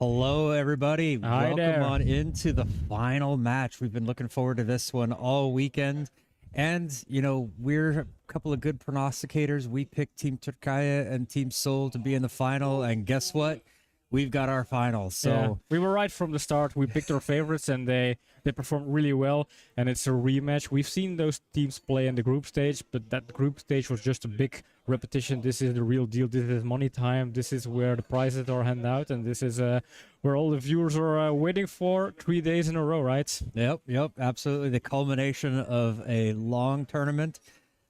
Hello, everybody. Hi Welcome there. on into the final match. We've been looking forward to this one all weekend. And, we're a couple of good prognosticators. We picked Team Türkīye and Team Seoul to be in the final. And guess what? We've got our final. So we were right from the start. We picked our favorites, and they performed really well. And it's a rematch. We've seen those teams play in the group stage, but that group stage was just a big repetition. This is the real deal. This is money time. This is where the prizes are handed out, and this is where all the viewers are waiting for 3 days in a row, right? Yep, absolutely. The culmination of a long tournament.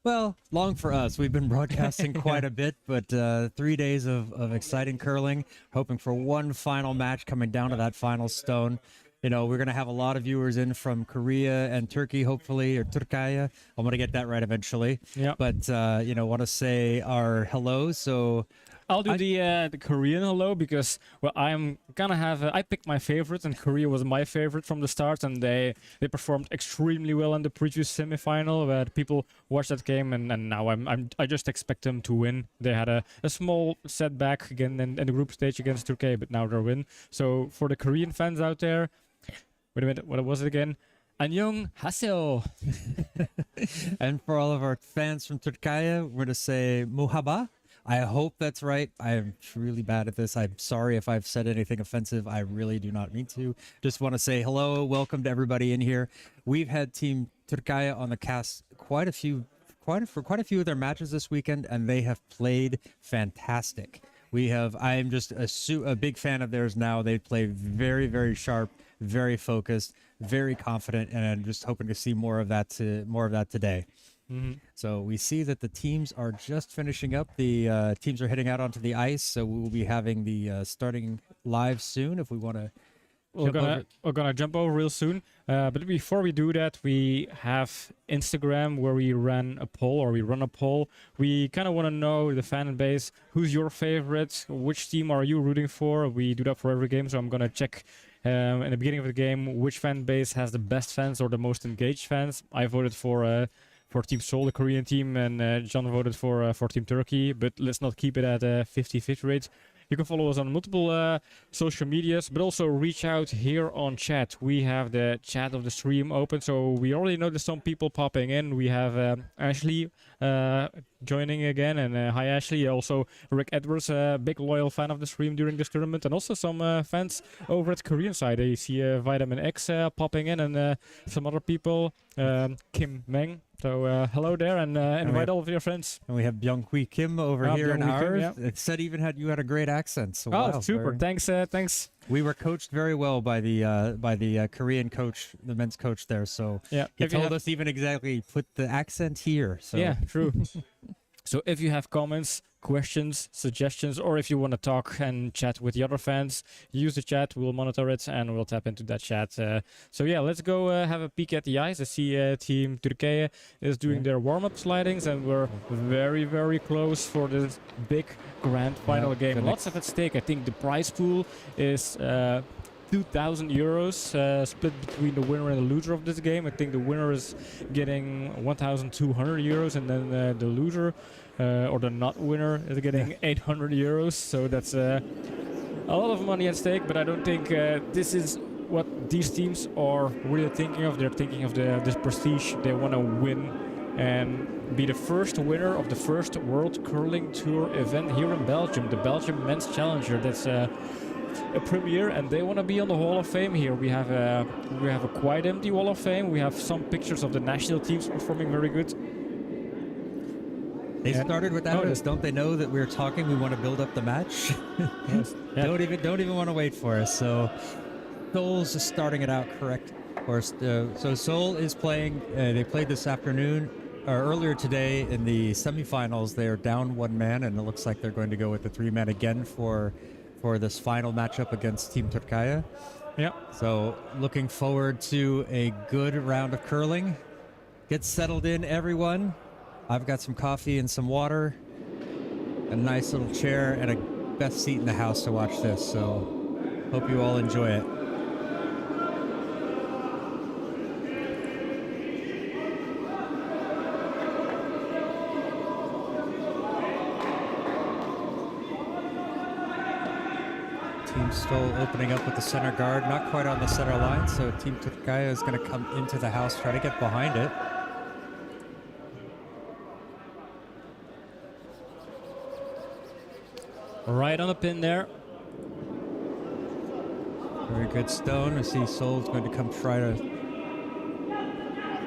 Well, long for us. We've been broadcasting quite a bit, but 3 days of exciting curling, hoping for one final match coming down to that final stone. We're going to have a lot of viewers in from Korea and Turkey, hopefully, or Türkīye. I'm going to get that right eventually. Yeah. But, want to say our hello. So I'll do the Korean hello because, well, I'm gonna have I picked my favorite, and Korea was my favorite from the start, and they performed extremely well in the previous semifinal. Where people watched that game, and now I just expect them to win. They had a small setback again in the group stage against Turkey, but now they'll win. So for the Korean fans out there, wait a minute, what was it again? 안녕 하세요. And for all of our fans from Türkīye, we're going to say muhaba. I hope that's right. I am truly bad at this. I'm sorry if I've said anything offensive. I really do not mean to. Just want to say hello, welcome to everybody in here. We've had Team Türkīye on the cast for quite a few of their matches this weekend, and they have played fantastic. I am just a big fan of theirs now. They play very, very sharp, very focused, very confident, and I'm just hoping to see more of that today. Mm-hmm. So we see that the teams are just finishing up. The teams are heading out onto the ice, so we will be having the starting live soon. If we want to, we're gonna jump over real soon. But before we do that, we have Instagram where we run a poll. We kind of want to know the fan base. Who's your favorite? Which team are you rooting for? We do that for every game, so I'm gonna check. In the beginning of the game, which fan base has the best fans or the most engaged fans? I voted for Team Seoul, the Korean team, and John voted for Team Turkey. But let's not keep it at a 50-50 rate. You can follow us on multiple social medias, but also reach out here on chat. We have the chat of the stream open, so we already noticed some people popping in. We have Ashley joining again, and hi Ashley. Also Rick Edwards, a big loyal fan of the stream during this tournament, and also some fans over at Korean side. I see Vitamin X popping in, and some other people, Kim Meng. So hello there, and invite all of your friends. And we have Byung-Hui Kim over here in ours. Yeah. It said even you had a great accent. So wow, super! Thanks. We were coached very well by the Korean coach, the men's coach there. So yeah, he told us even exactly put the accent here. So yeah, true. So if you have comments, questions, suggestions, or if you want to talk and chat with the other fans, use the chat. We'll monitor it and we'll tap into that chat. So yeah, let's go have a peek at the ice. I see Team Türkīye is doing their warm-up slidings, and we're very, very close for this big grand final game. Lots at stake. I think the prize pool is 2,000 euros split between the winner and the loser of this game. I think the winner is getting 1,200 euros, and then the loser or the not winner is getting 800 euros. So that's a lot of money at stake, but I don't think this is what these teams are really thinking of. They're thinking of this prestige. They want to win and be the first winner of the first World Curling Tour event here in Belgium, the Belgium Men's Challenger. That's a premiere, and they want to be on the Hall of Fame here. We have a quite empty Hall of Fame. We have some pictures of the national teams performing very good. They started without us. Don't they know that we're talking? We want to build up the match. Yes. Yeah. Don't even want to wait for us. So Seoul's starting it out correct. Of course, so Seoul is playing. They played this afternoon or earlier today in the semifinals. They are down one man, and it looks like they're going to go with the 3-man again for this final matchup against Team Türkīye. Yeah. So looking forward to a good round of curling. Get settled in, everyone. I've got some coffee and some water, a nice little chair, and a best seat in the house to watch this. So hope you all enjoy it. Team Seoul opening up with the center guard, not quite on the center line, so Team Türkīye is going to come into the house, try to get behind it. Right on the pin there. Very good stone. I see Seoul's going to come try to...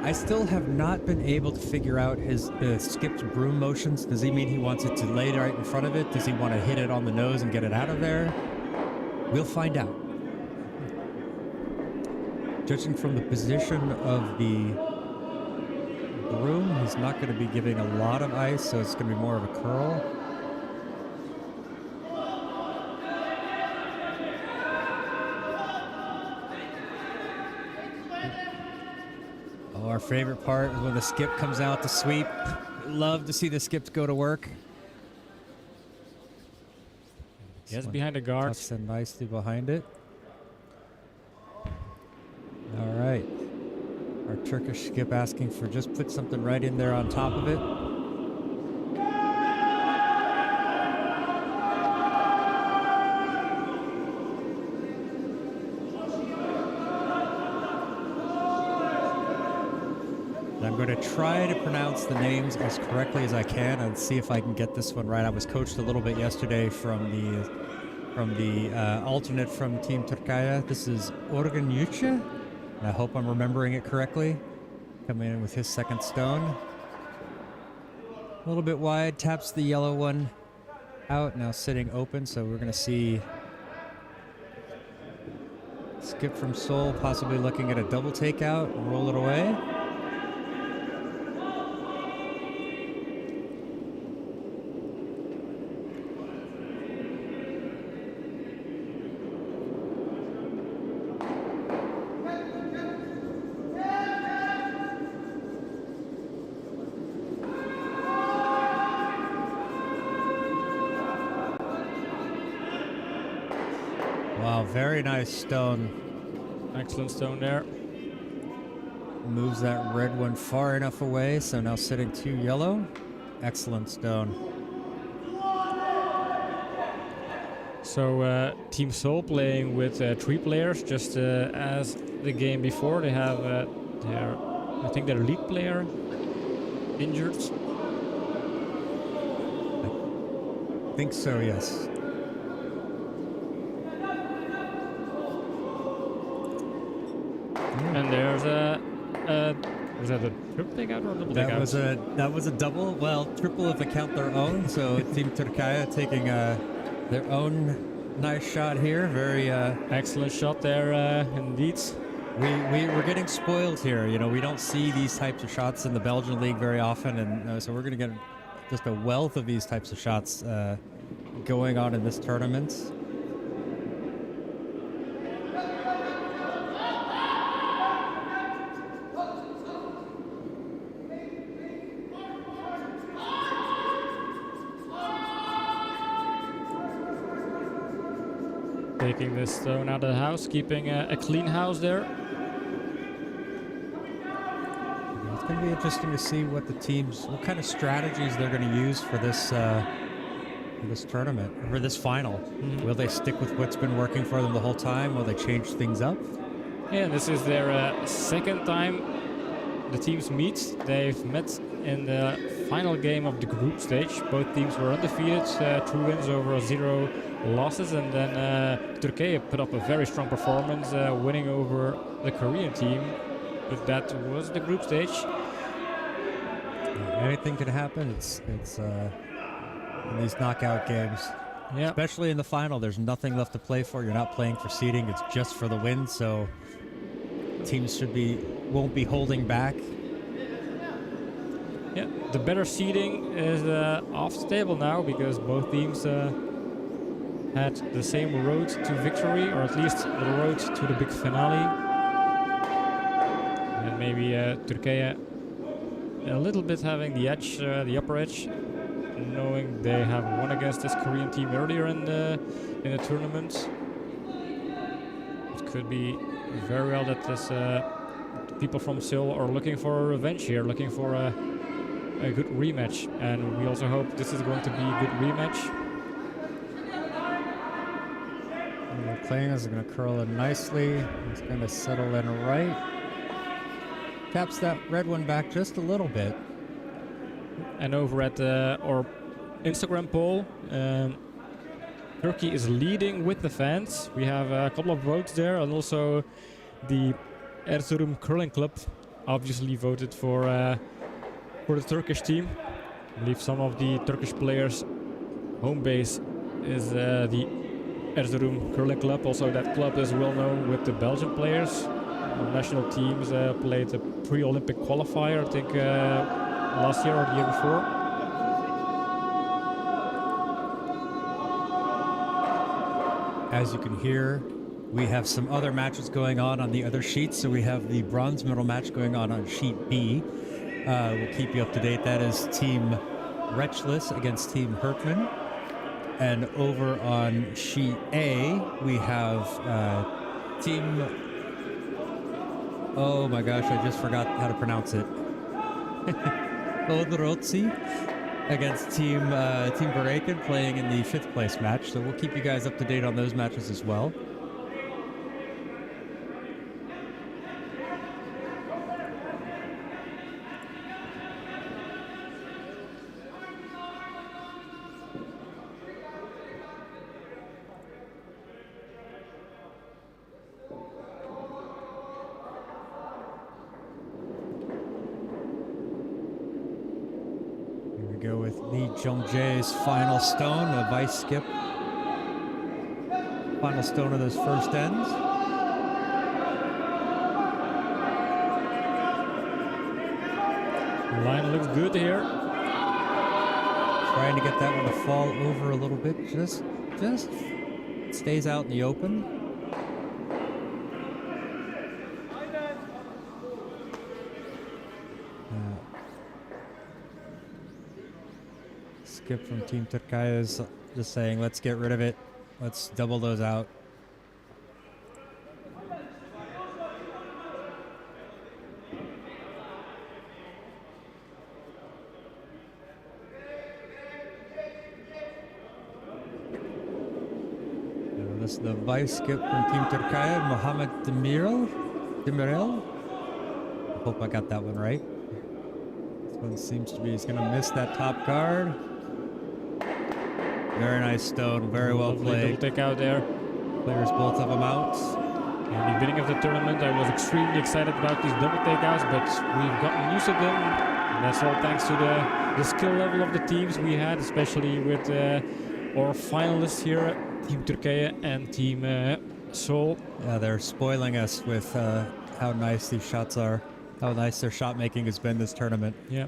I still have not been able to figure out his skipped broom motions. Does he mean he wants it to lay right in front of it? Does he want to hit it on the nose and get it out of there? We'll find out. Judging from the position of the broom, he's not going to be giving a lot of ice, so it's going to be more of a curl. Oh, our favorite part is when the skip comes out to sweep. Love to see the skips go to work. Yes, behind the guard. Tucks in nicely behind it. All right. Our Turkish skip asking for just put something right in there on top of it. I'm going to try to pronounce the names as correctly as I can and see if I can get this one right. I was coached a little bit yesterday from the alternate from Team Türkīye. This is Organ Yüce, and I hope I'm remembering it correctly. Coming in with his second stone. A little bit wide, taps the yellow one out, now sitting open, so we're going to see skip from Seoul, possibly looking at a double takeout, roll it away. Wow, very nice stone. Excellent stone there. Moves that red one far enough away, so now sitting 2 yellow. Excellent stone. So Team Seoul playing with 3 players, just as the game before. They have I think their lead player injured. I think so, yes. And there's was that a triple takeout or a double takeout? That was a double. Well, triple if they count their own. So Team Türkīye taking their own nice shot here. Very excellent shot there, indeed. We're getting spoiled here. You know, we don't see these types of shots in the Belgian league very often, and so we're going to get just a wealth of these types of shots going on in this tournament. Taking this stone out of the house, keeping a clean house there. It's going to be interesting to see what what kind of strategies they're going to use for this tournament, for this final. Mm-hmm. Will they stick with what's been working for them the whole time? Will they change things up? Yeah, this is their second time the teams meet. They've met in the final game of the group stage. Both teams were undefeated, 2 wins over 0 losses, and then Türkīye put up a very strong performance, winning over the Korean team. But that was the group stage. Anything can happen. It's in these knockout games. Yeah. Especially in the final, there's nothing left to play for. You're not playing for seeding. It's just for the win. So teams won't be holding back. Yeah, the better seeding is off the table now because both teams had the same road to victory, or at least the road to the big finale. And maybe Türkīye a little bit having the edge, the upper edge, knowing they have won against this Korean team earlier in the tournament. It could be very well that this people from Seoul are looking for a revenge here, looking for a good rematch, and we also hope this is going to be a good rematch. Kling is going to curl in nicely. He's going to settle in right. Taps that red one back just a little bit. And over at our Instagram poll, Turkey is leading with the fans. We have a couple of votes there, and also the Erzurum Curling Club obviously voted for the Turkish team. I believe some of the Turkish players' home base is the Erzurum Curling Club. Also, that club is well known with the Belgian players. The national teams played a pre-Olympic qualifier, I think, last year or the year before. As you can hear, we have some other matches going on the other sheets. So we have the bronze medal match going on sheet B. We'll keep you up to date. That is Team Retchless against Team Herkman. And over on sheet A, we have Team... Oh my gosh, I just forgot how to pronounce it. Odrotsi against Team Barakin playing in the 5th place match. So we'll keep you guys up to date on those matches as well. Go with Lee Jung-jae's final stone, a vice skip. Final stone of those first ends. The line looks good here. Trying to get that one to fall over a little bit. Just stays out in the open. Skip from Team Türkīye is just saying, let's get rid of it. Let's double those out. This is the vice skip from Team Türkīye, Mohamed Demirel. I hope I got that one right. This one seems to be, he's gonna miss that top guard. Very nice stone, very well played. Double take out there. Clears both of them out. In the beginning of the tournament, I was extremely excited about these double takeouts, but we've gotten used to them. And that's all thanks to the skill level of the teams we had, especially with our finalists here, Team Türkīye and Team Seoul. Yeah, they're spoiling us with how nice these shots are, how nice their shot making has been this tournament. Yeah,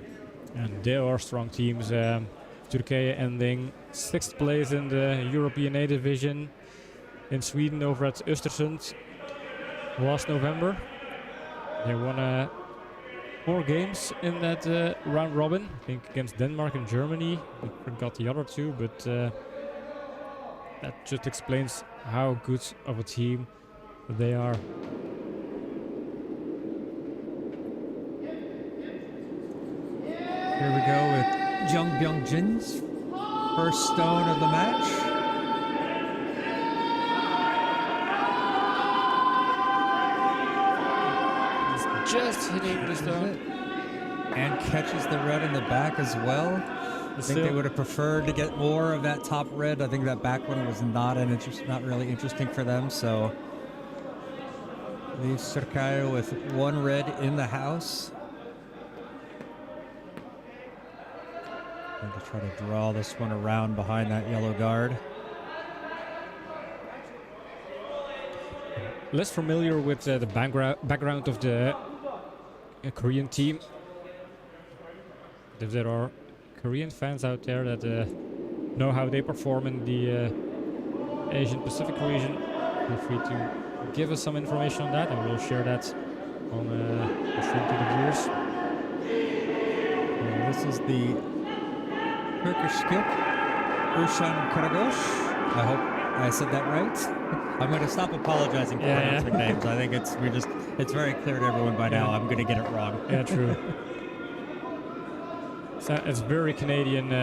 and they are strong teams. Türkīye ending 6th place in the European A division in Sweden over at Östersund last November. They won 4 games in that round robin, I think against Denmark and Germany. They forgot the other 2, but that just explains how good of a team they are. Here we go with Jung Byung-jin's first stone of the match. He's just hitting the stone. And catches the red in the back as well. I think they would have preferred to get more of that top red. I think that back one was not really interesting for them, so leaves Türkīye with 1 red in the house. Going to try to draw this one around behind that yellow guard. Less familiar with the background of the Korean team. If there are Korean fans out there that know how they perform in the Asian Pacific region, feel free to give us some information on that, and we'll share that on the stream to the viewers. This is the Turkish skip, Ushan Karagosh. I hope I said that right. I'm going to stop apologizing for pronouncing names. I think it's very clear to everyone by now. I'm going to get it wrong. Yeah, true. So it's very Canadian,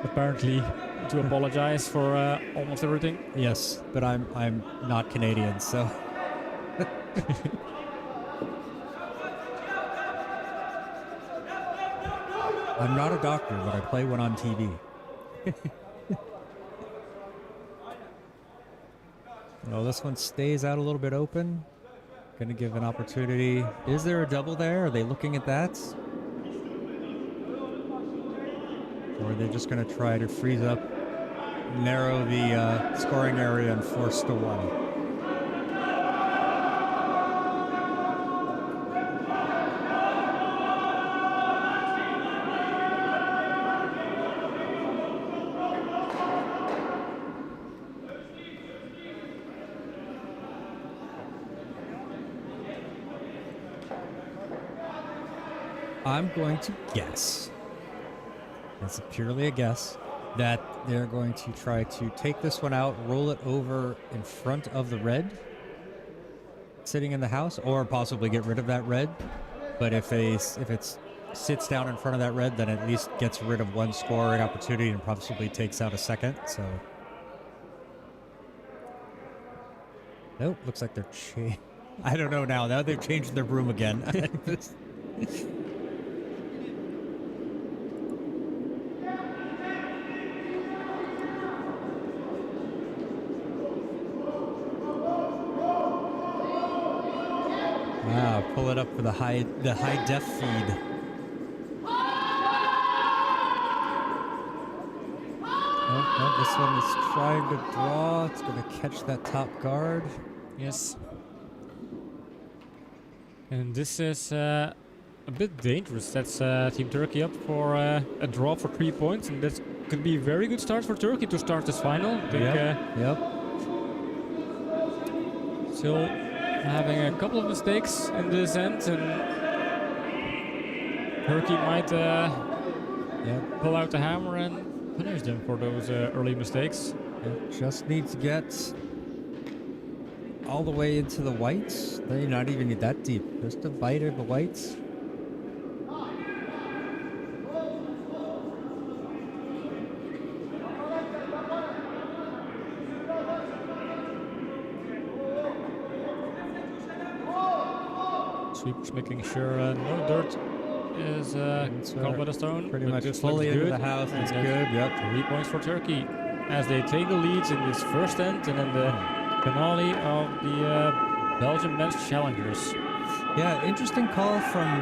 apparently. to apologize for almost everything? Yes, but I'm not Canadian, so. I'm not a doctor, but I play one on TV. No, this one stays out a little bit open. Gonna give an opportunity. Is there a double there? Are they looking at that? Or are they just gonna try to freeze up, narrow the scoring area and force to one? I'm going to guess, it's purely a guess, that they're going to try to take this one out, roll it over in front of the red sitting in the house, or possibly get rid of that red. But if it sits down in front of that red, then at least gets rid of one scoring opportunity and possibly takes out a second. So, nope, looks like they're I don't know now. Now they've changed their broom again. Wow, pull it up for the high def feed. Oh, this one is trying to draw. It's going to catch that top guard. Yes. And this is a bit dangerous. That's Team Turkey up for a draw for 3 points, and that could be a very good start for Turkey to start this final. I think, Yep. Still having a couple of mistakes in this end, and Turkey might pull out the hammer and punish them for those early mistakes. Just need to get all the way into the whites. They not even need that deep. Just a bite of the whites. Sweepers making sure no dirt is caught by the stone. Pretty but much this fully looks into good. the house. It's And good. Yep. 3 points for Turkey as they take the leads in this first end and then the finale of the Belgian men's challengers. Yeah, interesting call from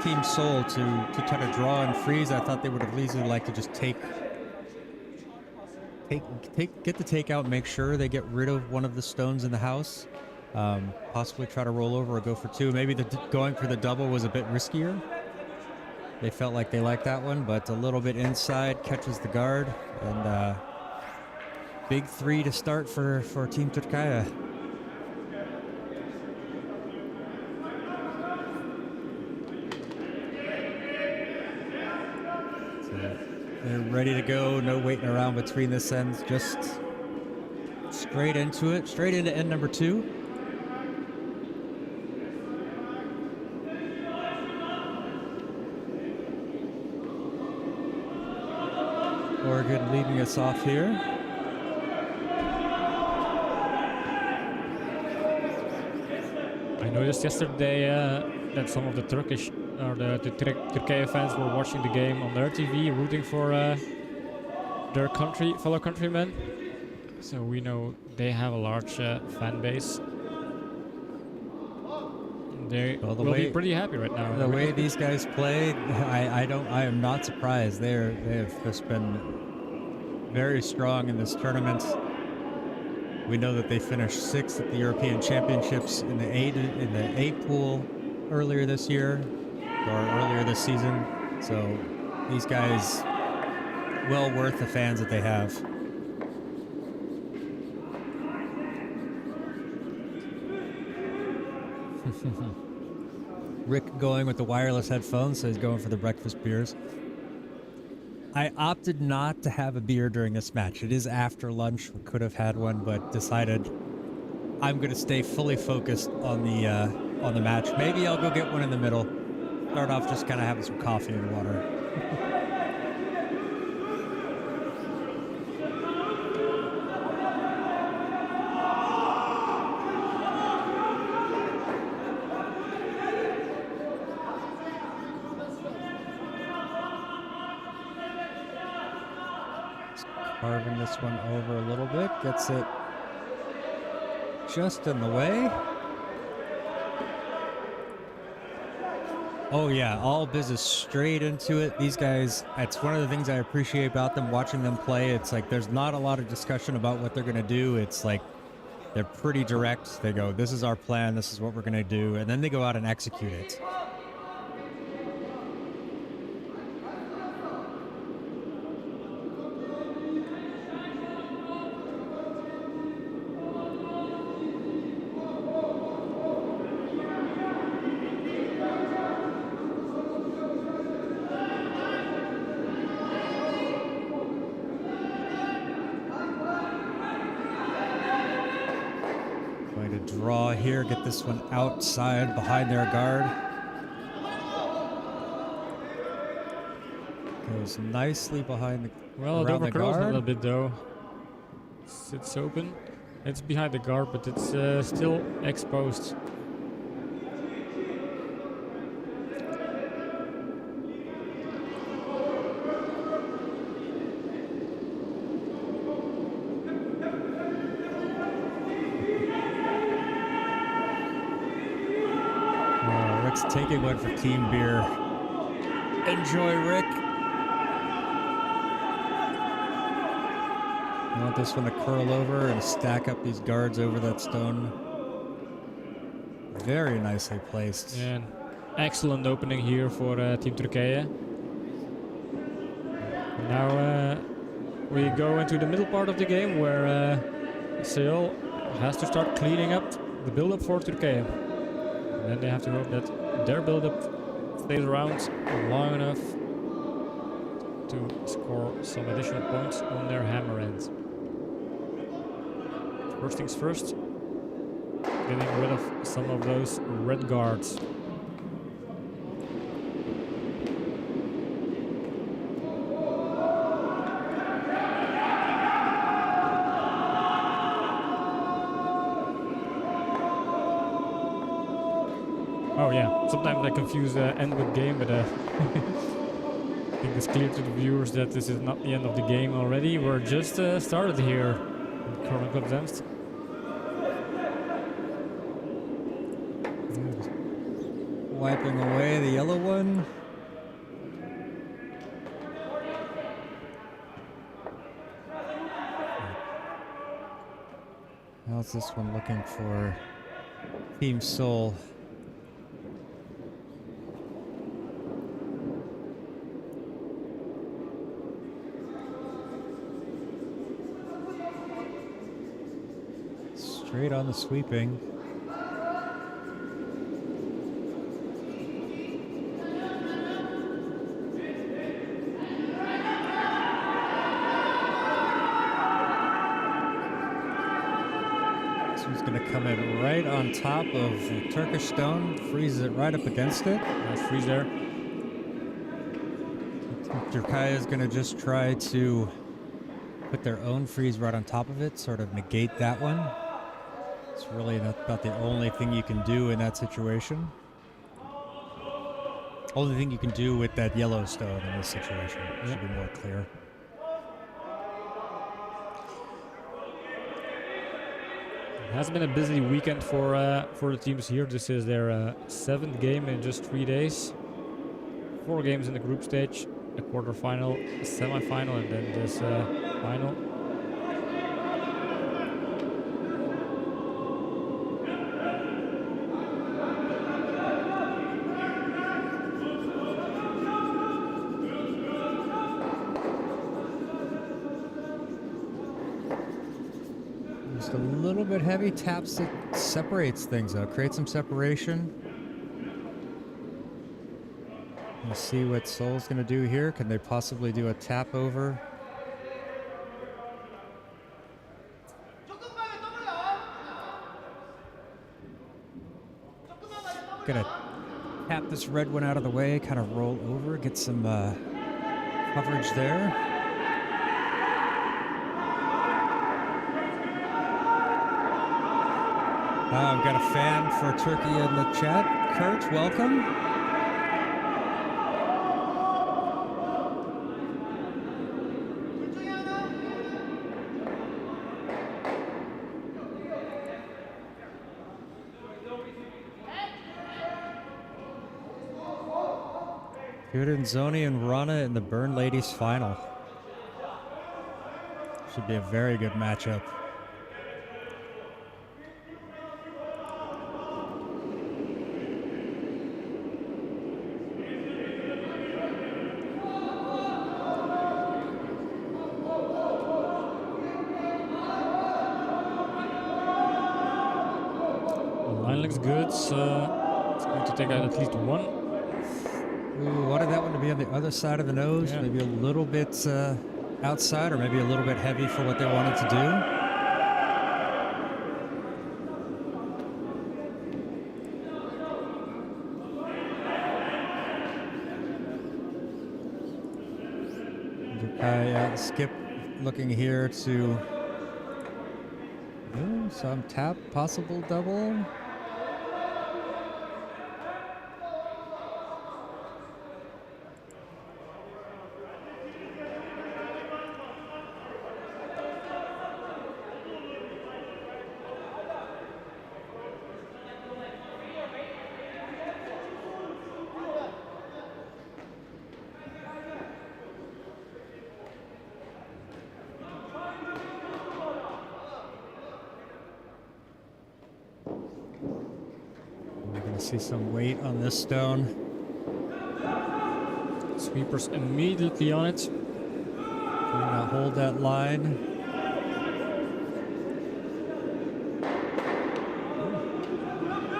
Team Seoul to try to draw and freeze. I thought they would have easily like to just get the takeout, make sure they get rid of one of the stones in the house. Possibly try to roll over or go for two. Maybe going for the double was a bit riskier. They felt like they liked that one, but a little bit inside, catches the guard, and big three to start for Team Türkīye. So they're ready to go, no waiting around between this ends, just straight into it, straight into end number 2. Oregon leading us off here. I noticed yesterday that some of the Turkish or the Türkīye fans were watching the game on their TV, rooting for their fellow countrymen. So we know they have a large fan base. They will be pretty happy right now. The way these guys play, I am not surprised. They have just been very strong in this tournament. We know that they finished 6th at the European Championships in the A pool earlier this year, or earlier this season. So these guys, well worth the fans that they have. Rick going with the wireless headphones, so he's going for the breakfast beers. I opted not to have a beer during this match. It is after lunch. We could have had one, but decided I'm going to stay fully focused on the match. Maybe I'll go get one in the middle. Start off just kind of having some coffee and water. Carving this one over a little bit, gets it just in the way. Oh yeah, all business straight into it. These guys, it's one of the things I appreciate about them, watching them play. It's like there's not a lot of discussion about what they're going to do. It's like they're pretty direct. They go, this is our plan, this is what we're going to do, and then they go out and execute it. Draw here, get this one outside behind their guard. Goes nicely behind the Well, it around the overcurls a guard. little bit though. Sits open. It's behind the guard, but it's still exposed. Rick's taking one for team beer. Enjoy, Rick. I want this one to curl over and stack up these guards over that stone. Very nicely placed. And excellent opening here for Team Türkīye. Now we go into the middle part of the game where Seoul has to start cleaning up the build-up for Türkīye. And then they have to hope that their build-up stays around long enough to score some additional points on their hammer end. First things first, getting rid of some of those red guards. Oh yeah, sometimes I confuse end with game, but I think it's clear to the viewers that this is not the end of the game already. We're just started here in Karl Zemst. Wiping away the yellow one. How's this one looking for Team Seoul? Straight on the sweeping. This one's going to come in right on top of the Turkish stone, freezes it right up against it. Nice freeze there. Türkīye is going to just try to put their own freeze right on top of it, sort of negate that one. It's really about the only thing you can do in that situation. Only thing you can do with that yellow stone in this situation. Should be more clear. It has been a busy weekend for the teams here. This is their 7th game in just 3 days. 4 games in the group stage, a quarterfinal, a semi-final, and then this final. Just a little bit heavy, taps it, separates things though, creates some separation. We'll see what Seoul's going to do here. Can they possibly do a tap over? Gonna tap this red one out of the way, kind of roll over, get some coverage there. I've got a fan for Türkīye in the chat. Kurt, welcome. Zoni and Rana in the Burn Ladies final. Should be a very good matchup. The line looks good. So it's going to take out at least one. Ooh, wanted that one to be on the other side of the nose, Yeah. maybe a little bit outside, or maybe a little bit heavy for what they wanted to do. Okay, Skip looking here to some tap, possible double. See some weight on this stone. Sweepers immediately on it. Trying to hold that line.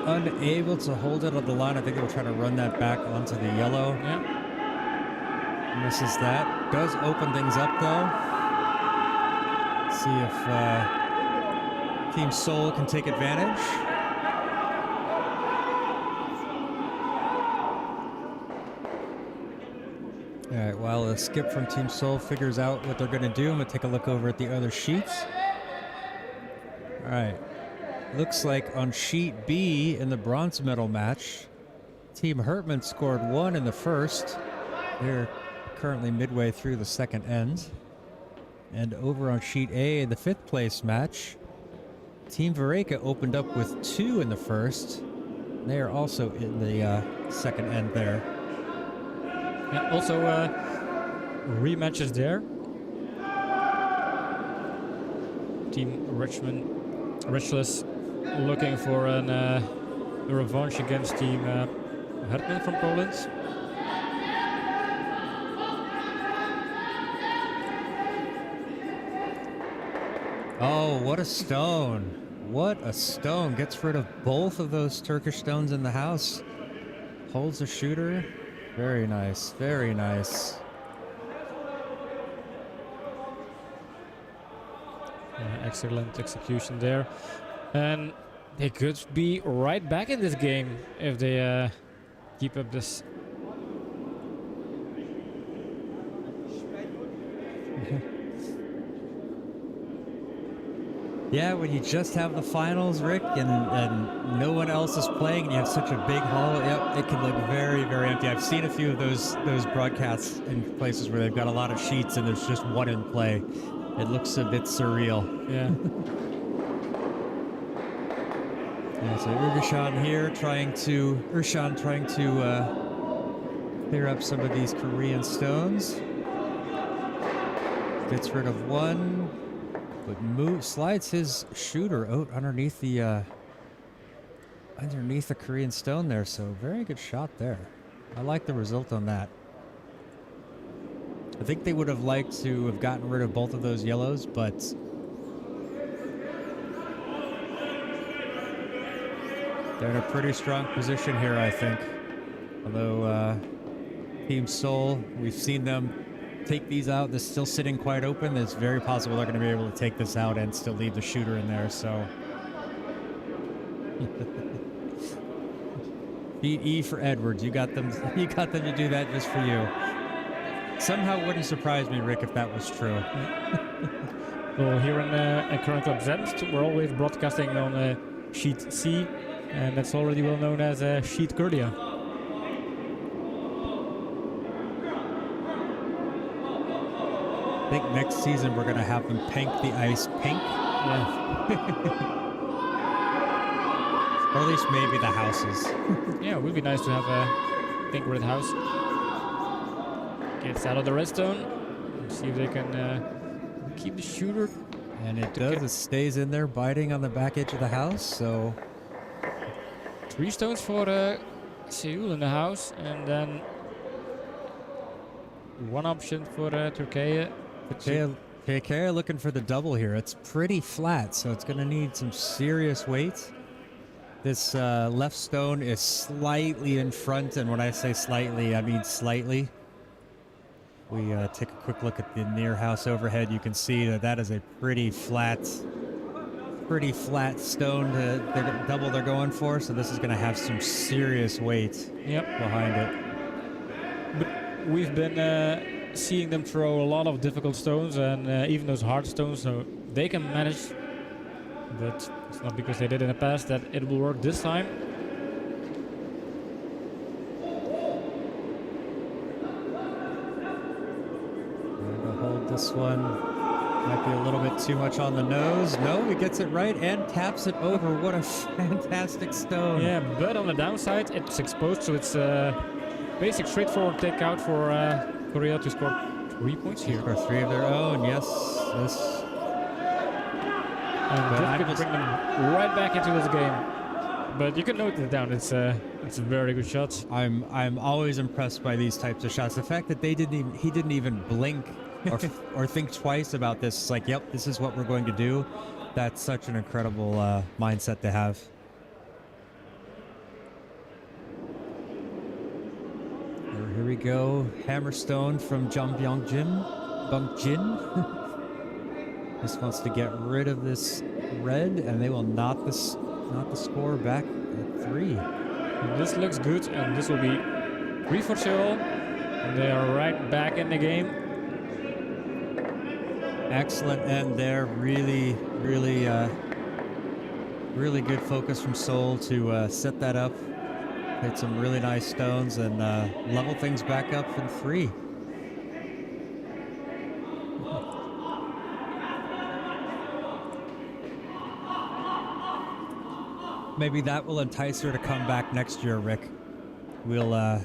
Unable to hold it on the line. I think they'll try to run that back onto the yellow. Yeah. Misses that. Does open things up though. See if Team Seoul can take advantage. All right, while a Skip from Team Seoul figures out what they're going to do, I'm going to take a look over at the other sheets. All right. Looks like on sheet B in the bronze medal match, Team Hertman scored 1 in the first. They're currently midway through the second end. And over on sheet A, the 5th place match, Team Vareka opened up with 2 in the first. They are also in the second end there. Yeah, also rematches there. Team Richless looking for a revanche against Team Hertman from Poland. Oh, what a stone. What a stone. Gets rid of both of those Turkish stones in the house. Holds the shooter. Very nice. Very nice. Excellent execution there. And they could be right back in this game if they keep up this. Yeah, when you just have the finals, Rick, and no one else is playing, and you have such a big hall, yep, it can look very, very empty. I've seen a few of those broadcasts in places where they've got a lot of sheets and there's just one in play. It looks a bit surreal. Yeah. Yeah, so Urshan here trying to clear up some of these Korean stones. Gets rid of one, but slides his shooter out underneath the Korean stone there. So very good shot there. I like the result on that. I think they would have liked to have gotten rid of both of those yellows, but they're in a pretty strong position here, I think. Although Team Seoul, we've seen them take these out. They're still sitting quite open. It's very possible they're going to be able to take this out and still leave the shooter in there. So beat E for Edwards. You got them. You got them to do that just for you. Somehow it wouldn't surprise me, Rick, if that was true. Well, here in Current Club Zemst, we're always broadcasting on sheet C, and that's already well known as sheet Kurdia. I think next season we're going to have them paint the ice pink. Yeah. Or at least maybe the houses. Yeah, it would be nice to have a pink red house. Gets out of the red stone. Let's see if they can keep the shooter. And it does. It stays in there, biting on the back edge of the house. So 3 stones for Seoul in the house, and then 1 option for Türkīye. Türkīye looking for the double here. It's pretty flat, so it's going to need some serious weight. This left stone is slightly in front, and when I say slightly, I mean slightly. We take a quick look at the near house overhead. You can see that that is a pretty flat stone to double they're going for. So this is going to have some serious weight behind it. But we've been seeing them throw a lot of difficult stones, and even those hard stones, so they can manage. But it's not because they did in the past that it will work this time. Hold this one. Might be a little bit too much on the nose. No, he gets it right and taps it over. What a fantastic stone. Yeah, but on the downside, it's exposed, so it's basic straightforward takeout for Korea to score 3 points here. Score 3 of their own, yes. And difficult to bring them right back into this game. But you can note it down. It's a very good shot. I'm always impressed by these types of shots. The fact that he didn't even blink or think twice about this. It's like, yep, this is what we're going to do. That's such an incredible mindset to have. Here we go. Hammerstone from Bungjin. Just wants to get rid of this red, and they will knot the score back at 3. This looks good, and this will be 3 for Seoul. And they are right back in the game. Excellent end there. Really good focus from Seoul to set that up. Hit some really nice stones and level things back up in 3. Maybe that will entice her to come back next year, Rick. We'll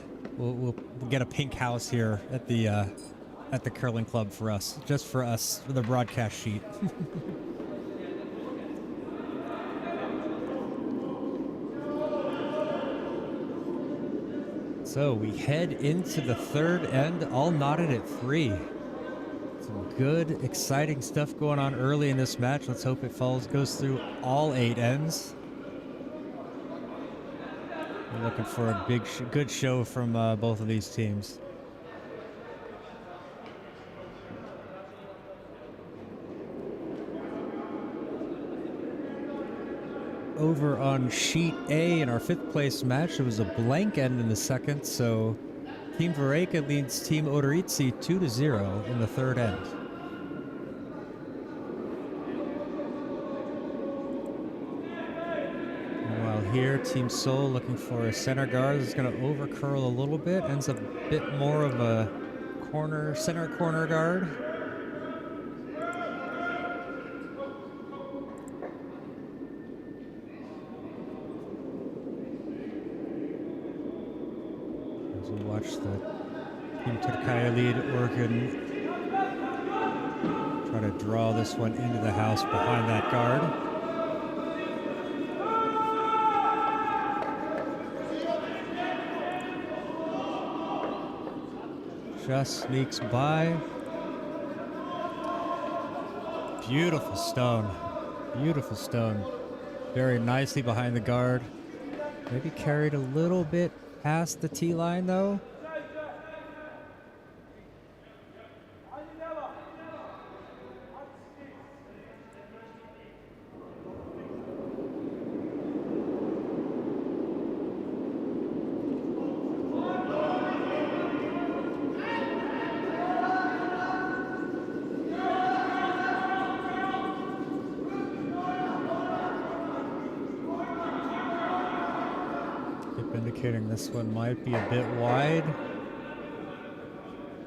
get a pink house here at the curling club for us, just for us, for the broadcast sheet. So we head into the third end, all knotted at 3. Some good, exciting stuff going on early in this match. Let's hope it goes through all 8 ends. We're looking for a good show from both of these teams. Over on sheet A in our 5th place match, it was a blank end in the second, so Team Vareka leads Team Odoritsi 2-0 in the third end. Here, Team Seoul looking for a center guard. Is going to over curl a little bit. Ends up a bit more of a center corner guard. As we watch the Team Türkīye lead Organ try to draw this one into the house behind that guard. Just sneaks by. Beautiful stone. Beautiful stone. Very nicely behind the guard. Maybe carried a little bit past the tee line though. Indicating this one might be a bit wide.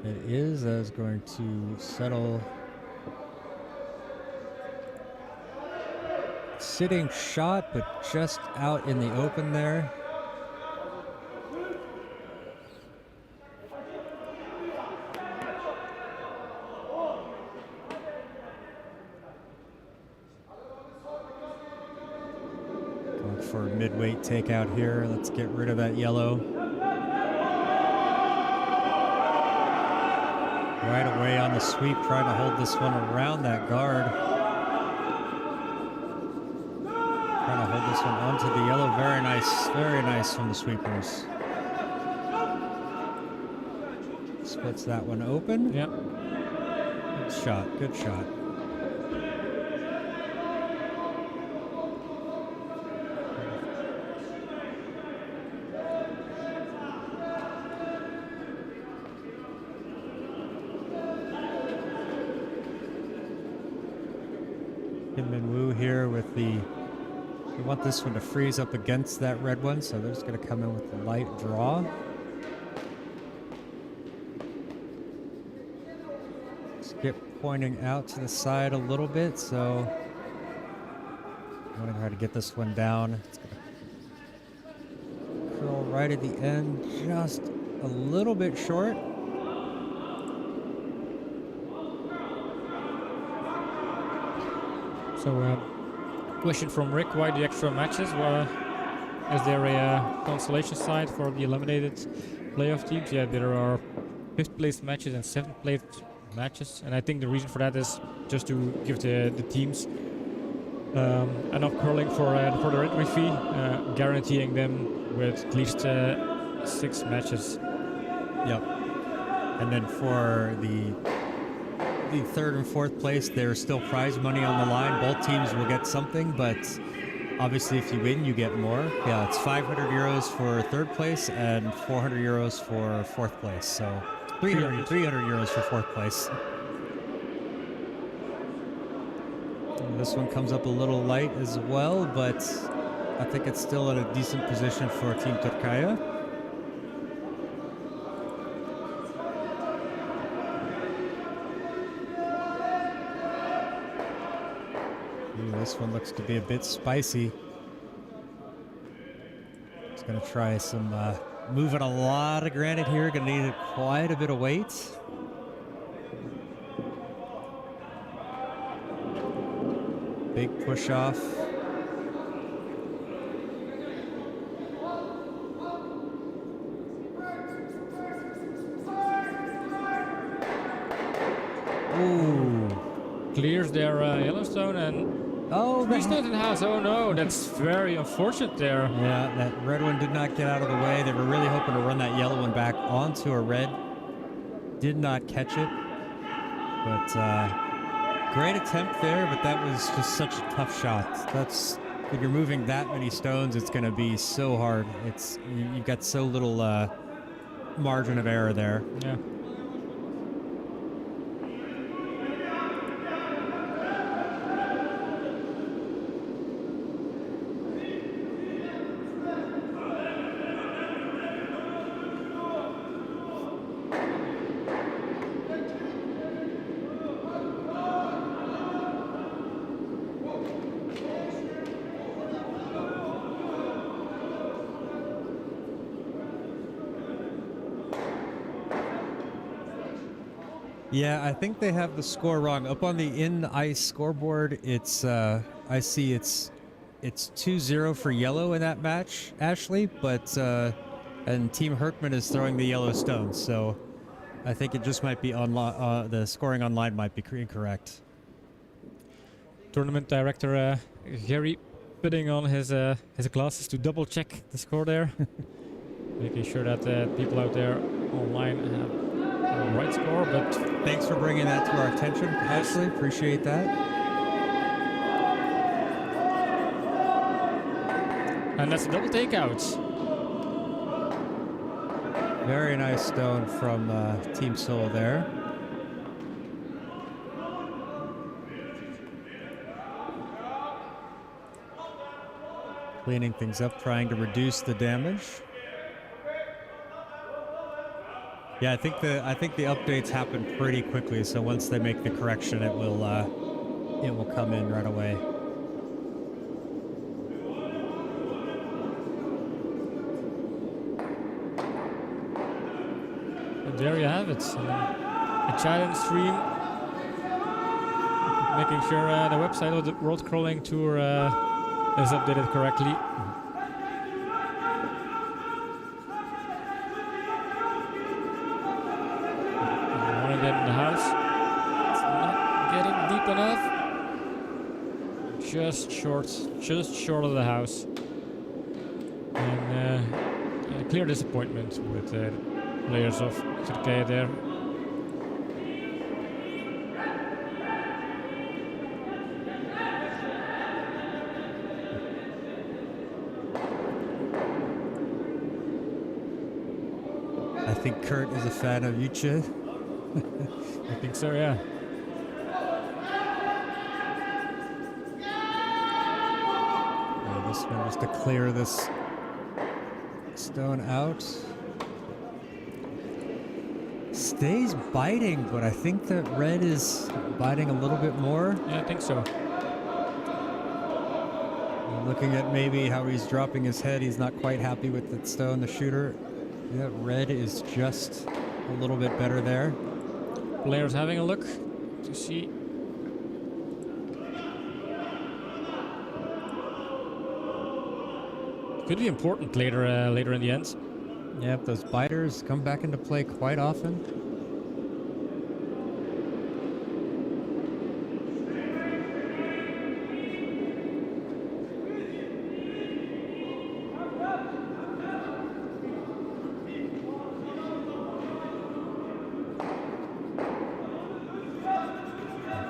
It is. I was going to settle. Sitting shot, but just out in the open there. for mid-weight takeout here. Let's get rid of that yellow. Right away on the sweep, trying to hold this one around that guard. Trying to hold this one onto the yellow. Very nice from the sweepers. Splits that one open. Yep. Good shot. Kim Min-woo here with the, we want this one to freeze up against that red one, so they're just going to come in with the light draw. Skip pointing out to the side a little bit, so I'm going to try to get this one down. It's going to curl right at the end, just a little bit short. So, question from Rick: why the extra matches? Is there a consolation side for the eliminated playoff teams? Yeah, there are 5th place matches and 7th place matches, and I think the reason for that is just to give the teams enough curling for the entry fee, guaranteeing them with at least 6 matches. Yep. And then for the 3rd and 4th place, there's still prize money on the line. Both teams will get something, but obviously if you win, you get more. Yeah, it's 500 euros for 3rd place and 400 euros for 4th place. So 300 euros for 4th place. And this one comes up a little light as well, but I think it's still in a decent position for Team Türkīye. This one looks to be a bit spicy. It's going to try some moving a lot of granite here. Going to need quite a bit of weight. Big push off. Ooh. Clears their Yellowstone and he's not in the house. Oh no, that's very unfortunate there. Yeah, that red one did not get out of the way. They were really hoping to run that yellow one back onto a red. Did not catch it. But great attempt there, but that was just such a tough shot. That's, when you're moving that many stones, it's going to be so hard. You've got so little margin of error there. Yeah. Yeah, I think they have the score wrong. Up on the in-ice scoreboard, it's I see it's 2-0 for yellow in that match, Ashley, but and Team Herkman is throwing the yellow stones, so I think it just might be the scoring online might be incorrect. Tournament director Gary putting on his glasses to double check the score there, making sure that people out there online have the right score. But thanks for bringing that to our attention, Ashley. Appreciate that. And that's a double takeout. Very nice stone from Team Seoul there. Cleaning things up, trying to reduce the damage. Yeah, I think the updates happen pretty quickly. So once they make the correction, it will come in right away. And there you have it. A challenge stream, making sure the website of the World Crawling Tour is updated correctly. just short of the house. And a clear disappointment with players of Türkīye there. I think Kurt is a fan of Yucha. I think so, yeah. This one was to clear this stone out. Stays biting, but I think that red is biting a little bit more. Yeah, I think so. Looking at maybe how he's dropping his head, he's not quite happy with that stone, the shooter. Yeah, red is just a little bit better there. Players having a look to see. Could be important later in the end. Yep, those biters come back into play quite often.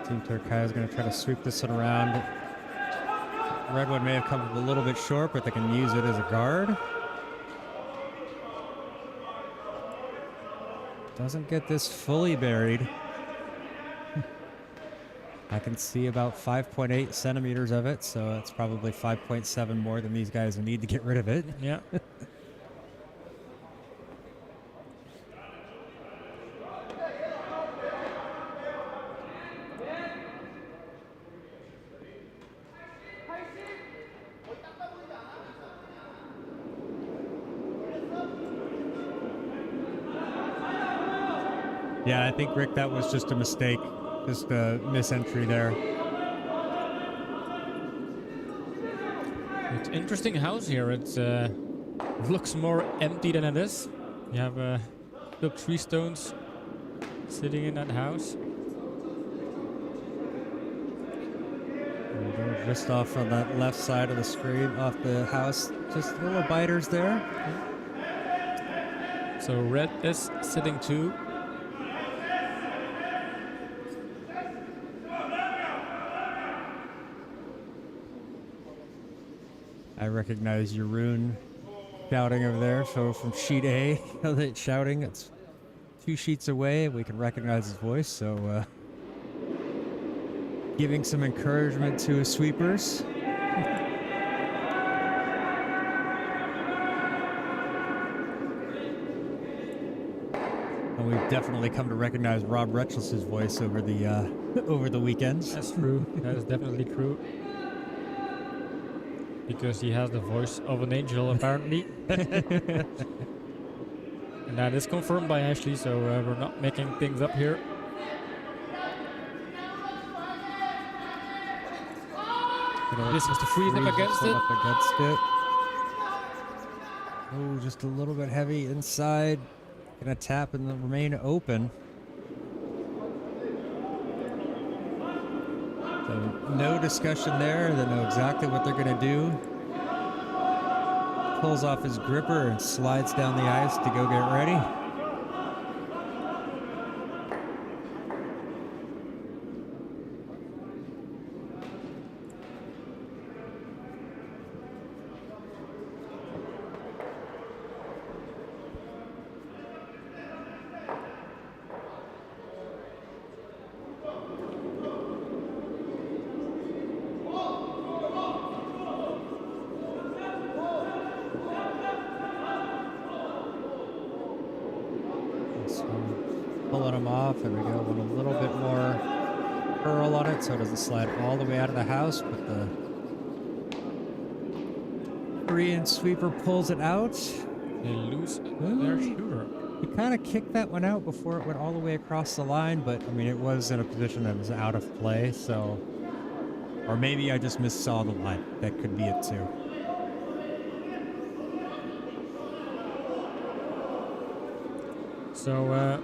Team Türkīye is going to try to sweep this one around. Red one may have come up a little bit short, but they can use it as a guard. Doesn't get this fully buried. I can see about 5.8 centimeters of it, so it's probably 5.7 more than these guys need to get rid of it. Yeah. Yeah, I think, Rick, that was just a mistake. Just a misentry there. It's an interesting house here. It looks more empty than it is. You have the 3 stones sitting in that house. Just off on that left side of the screen, off the house. Just little biters there. So red is sitting 2. I recognize Jeroen shouting over there. So from sheet A, it's shouting. It's 2 sheets away. We can recognize his voice. So giving some encouragement to his sweepers. And we've definitely come to recognize Rob Retchless's voice over the weekends. That's true. That is definitely true. Because he has the voice of an angel, apparently. And that is confirmed by Ashley, so we're not making things up here. This has to freeze him against it. Up against it. Oh, just a little bit heavy inside. Gonna tap and remain open. So no discussion there. They know exactly what they're gonna do. Pulls off his gripper and slides down the ice to go get ready. Pulling them off. There we go. Want a little bit more curl on it so it doesn't slide all the way out of the house, but the Korean sweeper pulls it out. They lose their shooter. He kind of kicked that one out before it went all the way across the line, but I mean, it was in a position that was out of play, so. Or maybe I just missaw the line. That could be it too. So,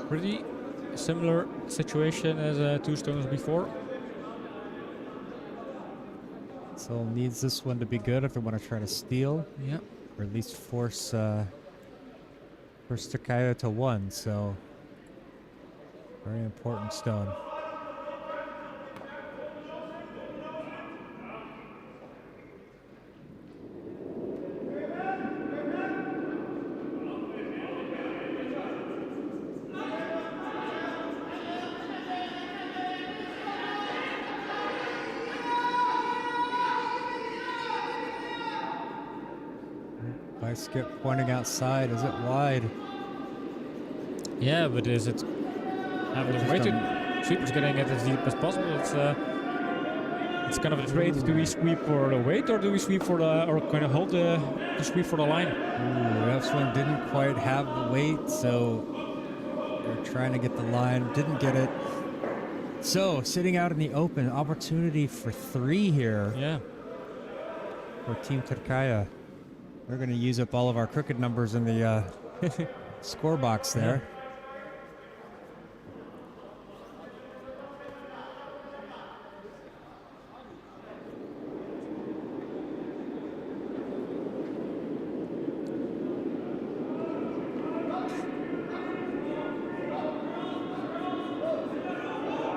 pretty similar situation as 2 stones before. Seoul needs this one to be good if they want to try to steal, Yeah. or at least force Türkīye to 1. So very important stone. By skip pointing outside, is it wide? Yeah, but is it having a way to sweepers getting it as deep as possible? It's kind of a trade. Do we sweep for the weight, or do we sweep for the, or kind of hold the sweep for the line? Ooh, this one didn't quite have the weight, so they're trying to get the line. Didn't get it. So sitting out in the open, opportunity for 3 here. Yeah. For Team Türkīye. We're going to use up all of our crooked numbers in the score box there.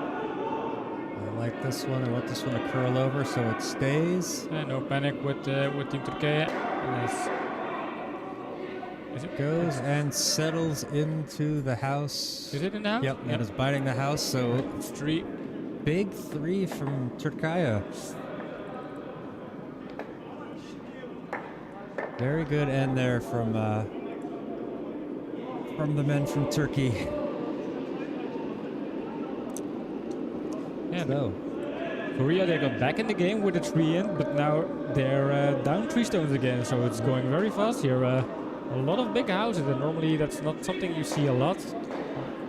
I like this one. I want this one to curl over so it stays. No panic with Team Türkīye. Nice. Is it Goes and settles into the house. Is it in the house? Yep, that is biting the house. So It's 3. big 3 from Türkīye. Very good end there from the men from Turkey. Yeah. So Korea, they got back in the game with a 3 in, but now they're down 3 stones again, so it's going very fast here. A lot of big houses, and normally that's not something you see a lot.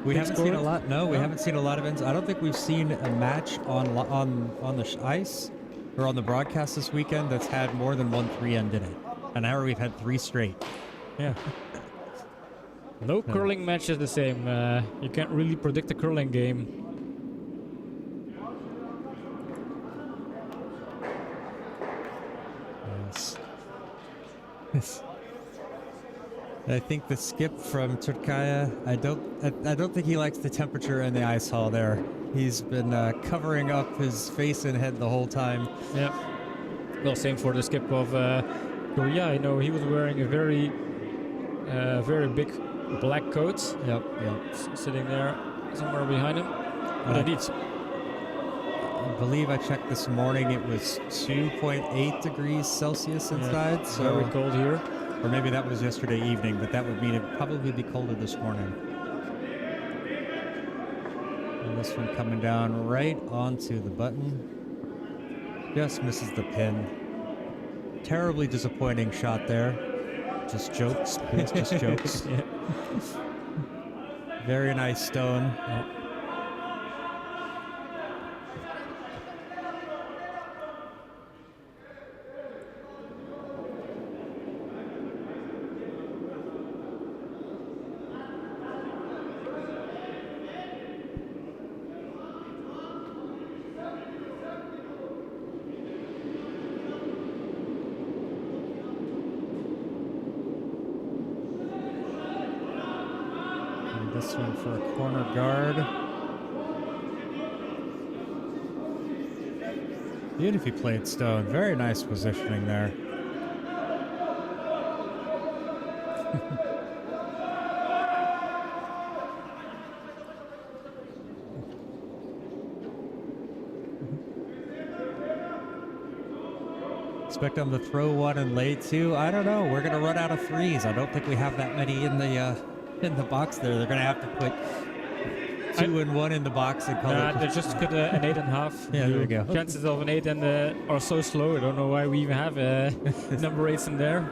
we Big haven't seen a score? lot. No, we No? haven't seen a lot of ends. I don't think we've seen a match on the ice or on the broadcast this weekend that's had more than 1 3 end in it. And now we've had 3 straight. Yeah. No curling match is the same. You can't really predict a curling game. Yes. I think the skip from Türkīye, I don't think he likes the temperature in the ice hall there. He's been covering up his face and head the whole time. Yeah. Well, same for the skip of Korea. I know he was wearing a very big black coat. Yep. Sitting there somewhere behind him. But indeed, I believe I checked this morning. It was 2.8 degrees Celsius inside. So very cold here. or maybe that was yesterday evening, but that would mean it'd probably be colder this morning. And this one coming down right onto the button. Just misses the pin. Terribly disappointing shot there. Just jokes. Please, just jokes. Yeah. Very nice stone. Yeah. This one for a corner guard. Beautifully played stone. Very nice positioning there. Expect them to throw one and lay 2. I don't know. We're going to run out of 3s. I don't think we have that many in the box there. They're going to have to put 2 and 1 in the box and call They it. just got an 8.5. Yeah, there we go. Chances of an 8 and are so slow. I don't know why we even have number 8s in there.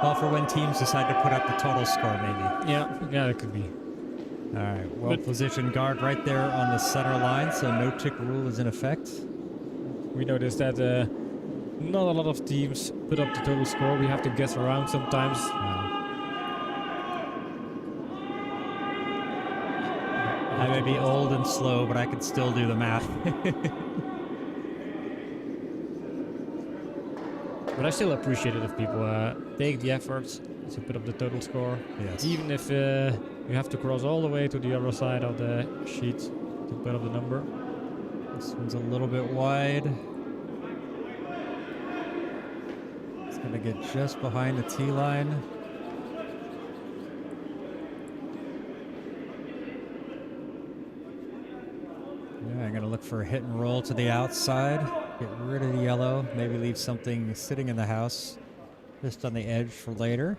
Well, for when teams decide to put up the total score, maybe. Yeah, that could be. All right, well-positioned guard right there on the center line, so no tick rule is in effect. We noticed that not a lot of teams put up the total score. We have to guess around sometimes. I may be old and slow, but I can still do the math. But I still appreciate it if people take the effort to put up the total score. Yes. Even if you have to cross all the way to the other side of the sheet to put up the number. This one's a little bit wide. It's going to get just behind the tee line. Yeah, I'm going to look for a hit and roll to the outside. Get rid of the yellow. Maybe leave something sitting in the house just on the edge for later.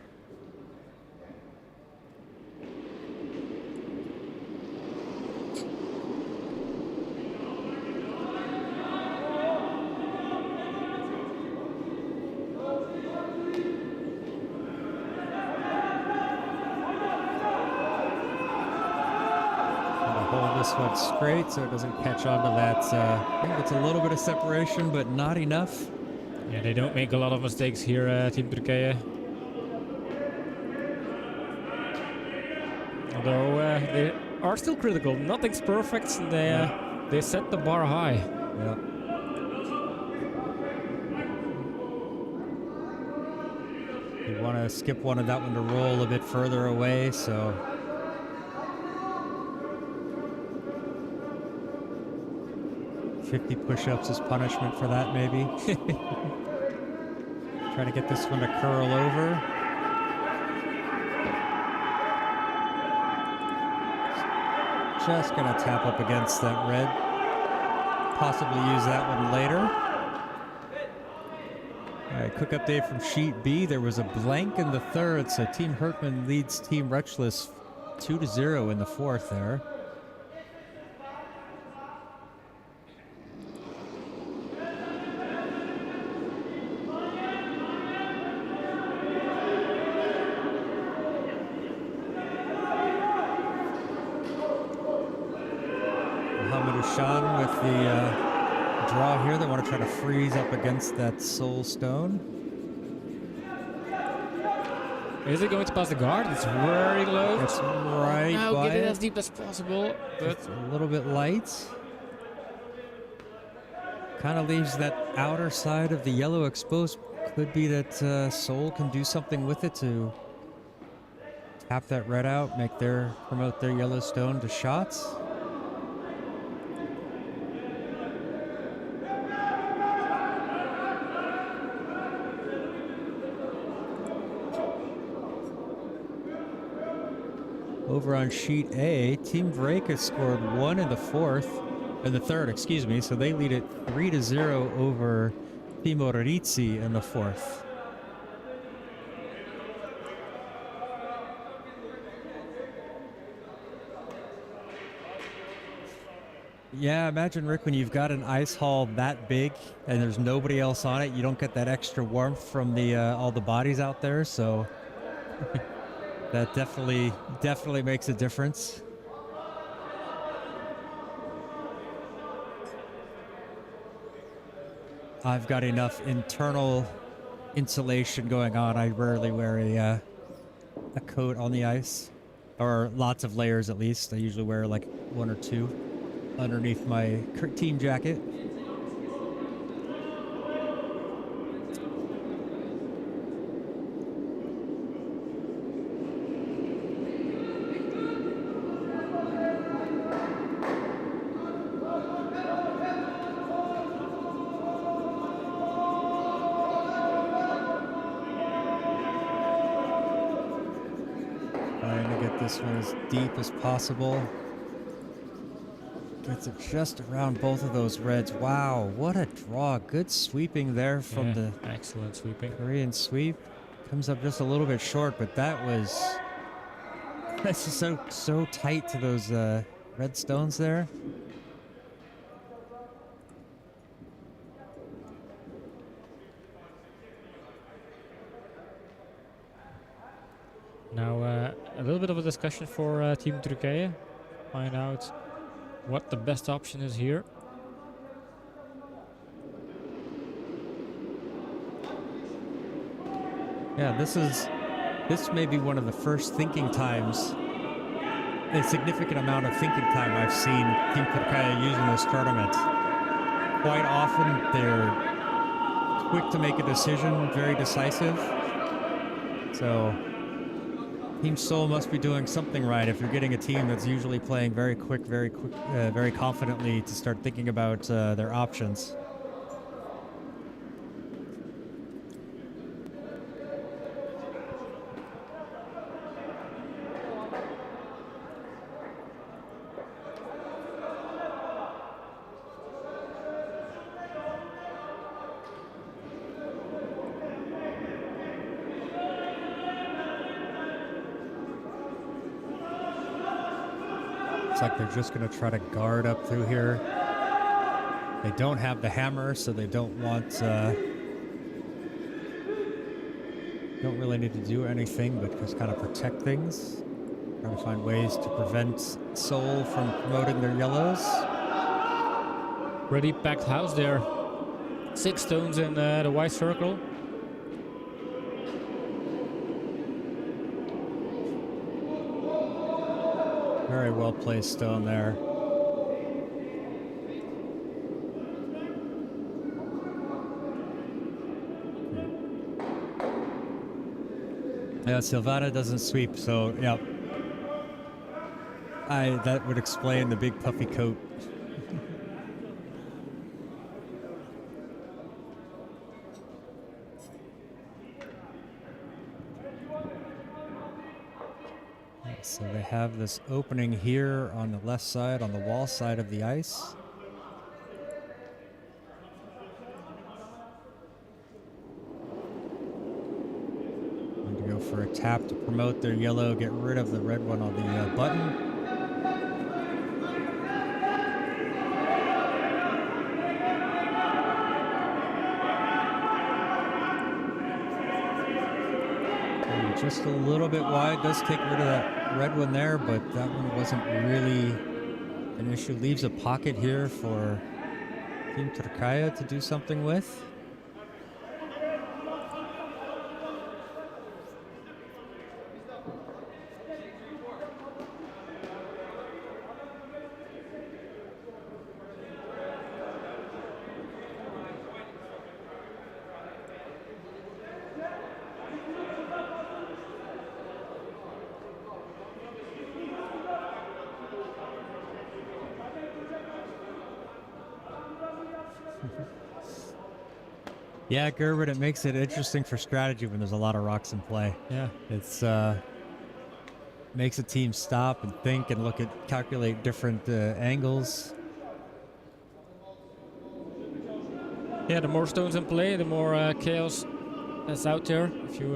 This one straight so it doesn't catch on to that. I think it's a little bit of separation, but not enough. Yeah, they don't make a lot of mistakes here, Team Türkīye. Although they are still critical. Nothing's perfect. And they set the bar high. Yeah. You want to skip one of that one to roll a bit further away, so. Push-ups as punishment for that, maybe. Try to get this one to curl over. Just gonna tap up against that red. Possibly use that one later. All right, quick update from sheet B. There was a blank in the third, so Team Hertman leads Team Rutschlis 2-0 in the fourth there. With the draw here, they want to try to freeze up against that Seoul stone. Is it going to pass the guard? It's very low. It's right now by get it it. as deep as possible, but it's a little bit light. Kind of leaves that outer side of the yellow exposed. Could be that Seoul can do something with it to tap that red out, promote their yellow stone to shots. Over on sheet A, Team Vreka scored 1 in the third, excuse me, so they lead it 3-0 over Team Oritzi in the fourth. Yeah, imagine, Rick, when you've got an ice hall that big and there's nobody else on it, you don't get that extra warmth from the all the bodies out there, so that definitely makes a difference. I've got enough internal insulation going on. I rarely wear a coat on the ice, or lots of layers at least. I usually wear like 1 or 2 underneath my team jacket. This one as deep as possible. Gets it just around both of those reds. Wow, what a draw. Good sweeping there from the excellent sweeping. Korean sweep. Comes up just a little bit short, but that's just so tight to those red stones there. Now a little bit of a discussion for Team Türkīye. Find out what the best option is here. Yeah, this may be one of the first thinking times, a significant amount of thinking time I've seen Team Türkīye use in this tournament. Quite often they're quick to make a decision, very decisive. So Team Seoul must be doing something right if you're getting a team that's usually playing very quick, very confidently to start thinking about their options. Like they're just going to try to guard up through here. They don't have the hammer, so they don't want don't really need to do anything but just kind of protect things, trying to find ways to prevent Seoul from promoting their yellows. Pretty packed house there. 6 stones in the white circle. Very well placed stone there. Yeah, Silvana doesn't sweep, so yeah. That would explain the big puffy coat. So they have this opening here on the left side, on the wall side of the ice. Going to go for a tap to promote their yellow, get rid of the red one on the button. Just a little bit wide, does take rid of that red one there, but that one wasn't really an issue. Leaves a pocket here for Team Türkīye to do something with. Yeah, Gerbert, it makes it interesting for strategy when there's a lot of rocks in play. Yeah. It's makes a team stop and think and calculate different angles. Yeah, the more stones in play, the more chaos that's out there if you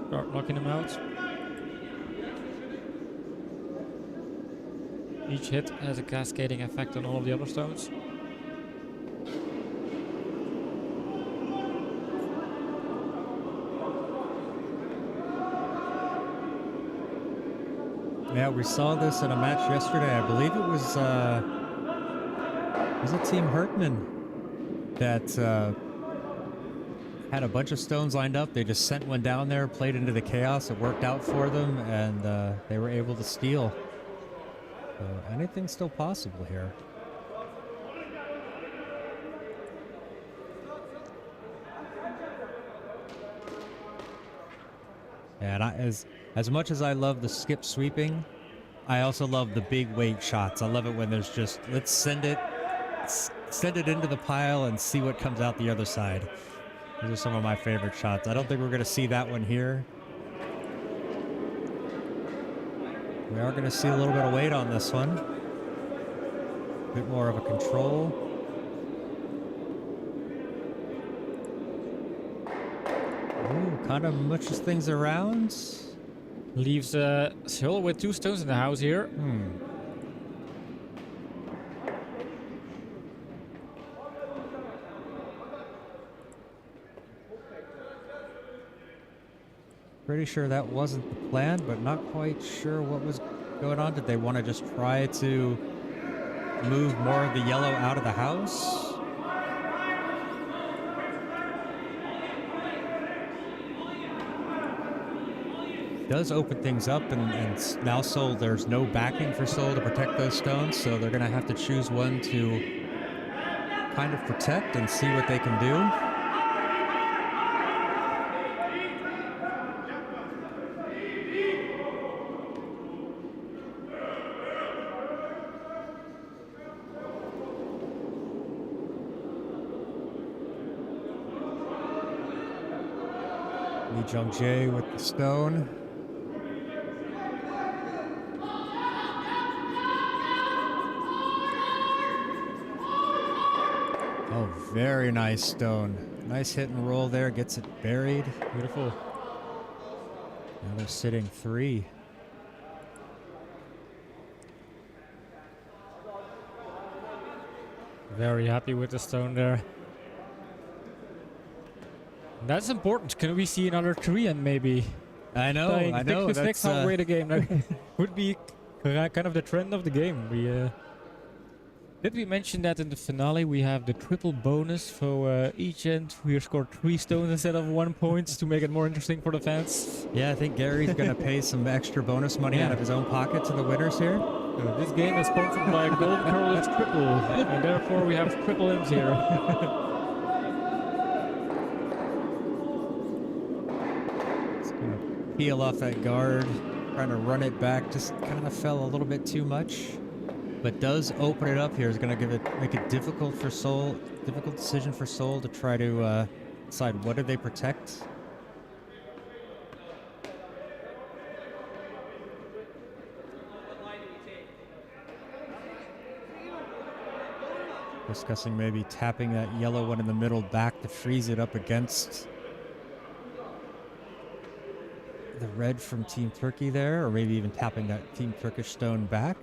start knocking them out. Each hit has a cascading effect on all of the other stones. Yeah, we saw this in a match yesterday. I believe it was it Team Hertman that had a bunch of stones lined up. They just sent one down there, played into the chaos. It worked out for them, and they were able to steal. So anything's still possible here. And as much as I love the skip sweeping, I also love the big weight shots. I love it when there's just, let's send it into the pile and see what comes out the other side. Those are some of my favorite shots. I don't think we're going to see that one here. We are going to see a little bit of weight on this one. A bit more of a control. Ooh, kind of mushes things around. Leaves Seoul with 2 stones in the house here. Pretty sure that wasn't the plan, but not quite sure what was going on. Did they want to just try to move more of the yellow out of the house? Does open things up, and now Seoul, there's no backing for Seoul to protect those stones, so they're going to have to choose one to kind of protect and see what they can do. Lee Jung-jae with the stone. Oh, very nice stone. Nice hit and roll there. Gets it buried. Beautiful. Now they're sitting 3. Very happy with the stone there. That's important. Can we see another Korean maybe? I know. I know. That's That's halfway the game. That would be kind of the trend of the game. Did we mention that in the finale we have the triple bonus for each end? We scored 3 stones instead of 1 point to make it more interesting for the fans. Yeah, I think Gary's going to pay some extra bonus money out of his own pocket to the winners here. This game is sponsored by Golden Curlers Triple, and therefore we have triple M's here. Peel off that guard, trying to run it back, just kind of fell a little bit too much, but does open it up here. Is going to make it difficult for Seoul, difficult decision for Seoul to try to decide what did they protect. Discussing maybe tapping that yellow one in the middle back to freeze it up against the red from Team Turkey there, or maybe even tapping that Team Turkish stone back.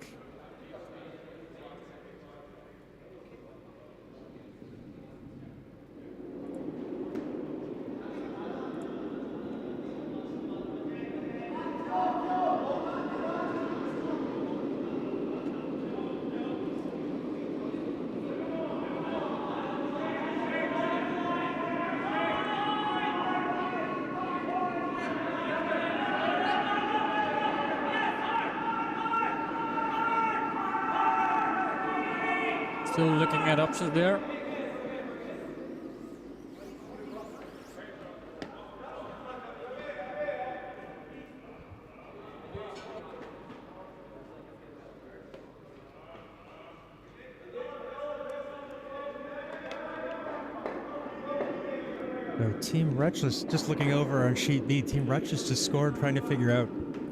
Still looking at options there. So Team Wretchless, just looking over on sheet B, Team Wretchless just scored, trying to figure out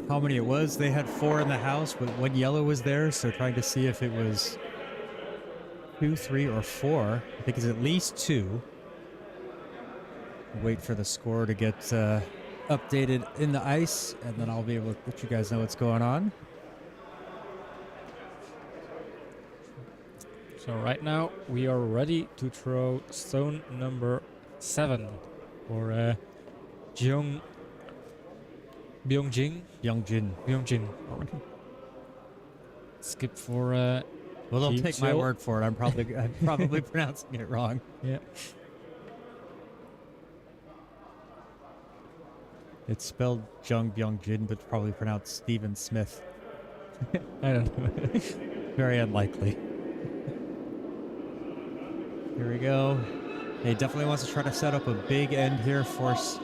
how many it was. They had 4 in the house, but 1 yellow was there, so trying to see if it was 2, 3, or 4. I think it's at least 2. Wait for the score to get updated in the ice, and then I'll be able to let you guys know what's going on. So right now we are ready to throw stone number 7 for Byungjin. Byungjin. Skip for Well, don't Team take my Seoul. word for it. I'm probably pronouncing it wrong. Yeah. It's spelled Jung Byung-jin, but probably pronounced Stephen Smith. I don't know. Very unlikely. Here we go. He definitely wants to try to set up a big end here, force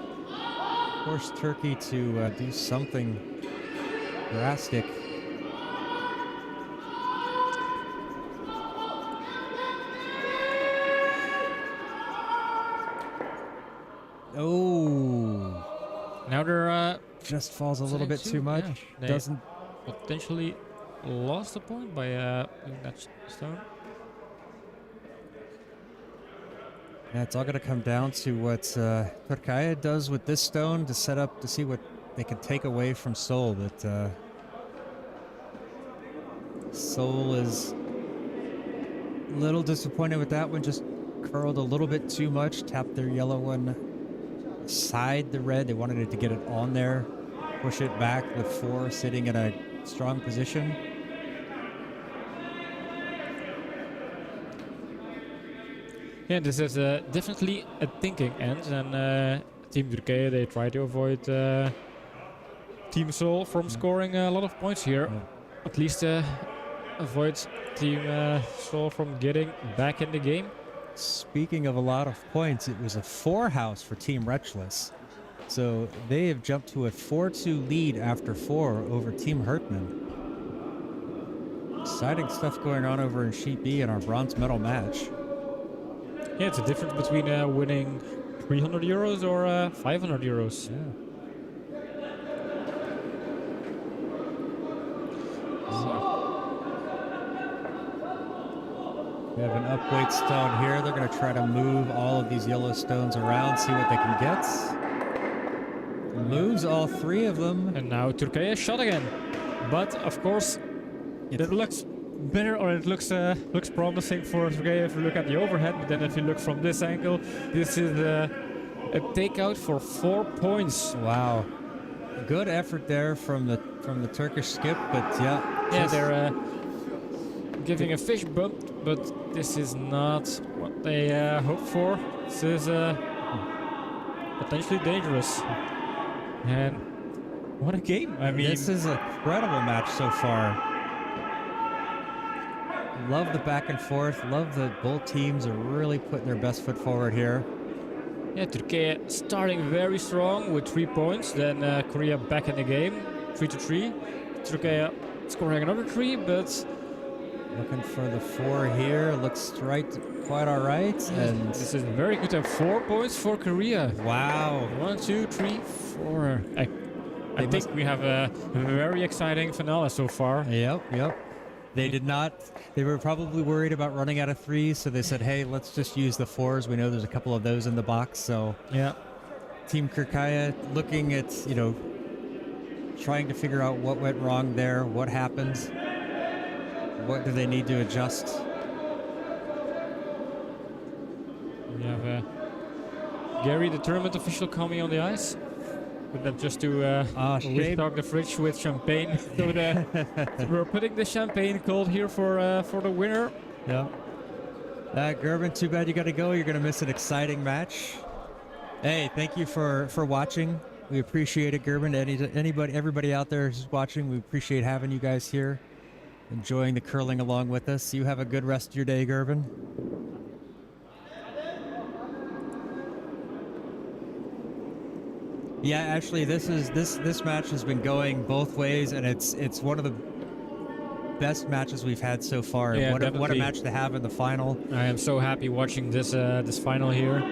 Turkey to do something drastic. Oh, Now they're just falls a little bit too much. Yeah, they Doesn't. potentially lost a point by doing that stone. Yeah, it's all going to come down to what Türkīye does with this stone to set up to see what they can take away from Seoul. That Seoul is a little disappointed with that one. Just curled a little bit too much. Tapped their yellow one aside the red. They wanted it to get it on there. Push it back with 4 sitting in a strong position. Yeah, this is definitely a thinking end, and Team Türkīye, they try to avoid Team Seoul from scoring a lot of points here. At least avoid Team Seoul from getting back in the game. Speaking of a lot of points, it was a 4 house for Team Wretchless. So they have jumped to a 4-2 lead after 4 over Team Hertman. Exciting stuff going on over in Sheet B in our bronze medal match. Yeah, it's a difference between winning 300 euros or 500 euros. Yeah. We have an upweight stone here. They're going to try to move all of these yellow stones around, see what they can get. Moves all 3 of them. And now Türkīye shot again. But of course, it looks better, or it looks promising for Türkīye if you look at the overhead. But then if you look from this angle, this is a takeout for 4 points. Wow. Good effort there from the Turkish skip, but yeah. Yeah, they're giving a fish bump, but this is not what they hoped for. This is potentially dangerous. And what a game! I mean, this is a incredible match so far. Love the back and forth. Love that both teams are really putting their best foot forward here. yeah, Türkīye starting very strong with 3 points. Then Korea back in the game, 3-3. Türkīye scoring another 3, but Looking for the 4 here. Looks quite all right. And this is very good. And 4 points for Korea. wow. 1, 2, 3, 4. I think we have a very exciting finale so far. Yep. They did not. They were probably worried about running out of 3s, so they said, "Hey, let's just use the 4s. We know there's a couple of those in the box." So, Yeah. Team Türkīye looking at trying to figure out what went wrong there, what happened, what do they need to adjust. We have Gary, the tournament official, coming on the ice. But then just to Shame. restock the fridge with champagne. So we're putting the champagne cold here for the winner. Yeah. Gerben, too bad you got to go. You're going to miss an exciting match. Hey, thank you for watching. We appreciate it, Gerben. Everybody out there who's watching, we appreciate having you guys here, enjoying the curling along with us. You have a good rest of your day, Gerben. Yeah, actually, this match has been going both ways, and it's one of the best matches we've had so far. Yeah, What a definitely. match to have in the final. I am so happy watching this this final here.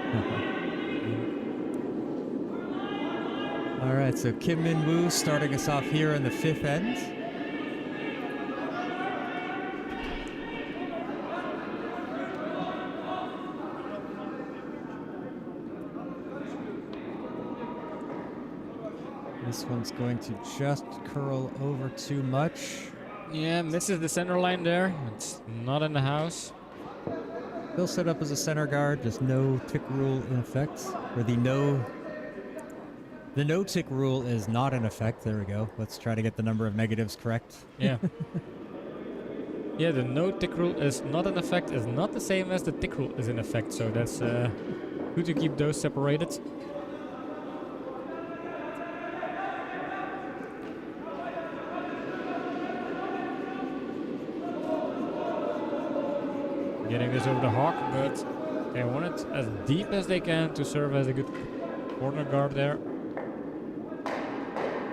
All right, so Kim Min Woo starting us off here in the 5th end. This one's going to just curl over too much. Yeah, misses the center line there. It's not in the house. Still set up as a center guard, just no tick rule in effect. Or the no tick rule is not in effect. There we go. Let's try to get the number of negatives correct. Yeah. Yeah, the no tick rule is not in effect is not the same as the tick rule is in effect. So that's good to keep those separated. Getting this over the hawk, but they want it as deep as they can to serve as a good corner guard there.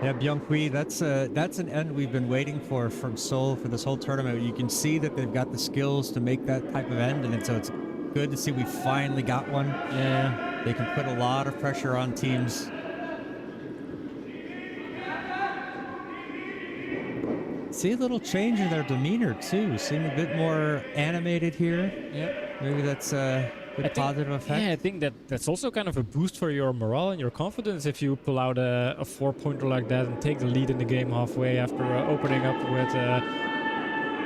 Yeah, Byung-Hui, that's an end we've been waiting for from Seoul for this whole tournament. You can see that they've got the skills to make that type of end, and so it's good to see we finally got one. Yeah. They can put a lot of pressure on teams. See a little change in their demeanor too. Seem a bit more animated here. Yeah. Maybe that's a good positive effect. Yeah, I think that's also kind of a boost for your morale and your confidence if you pull out a 4-pointer like that and take the lead in the game halfway after opening up with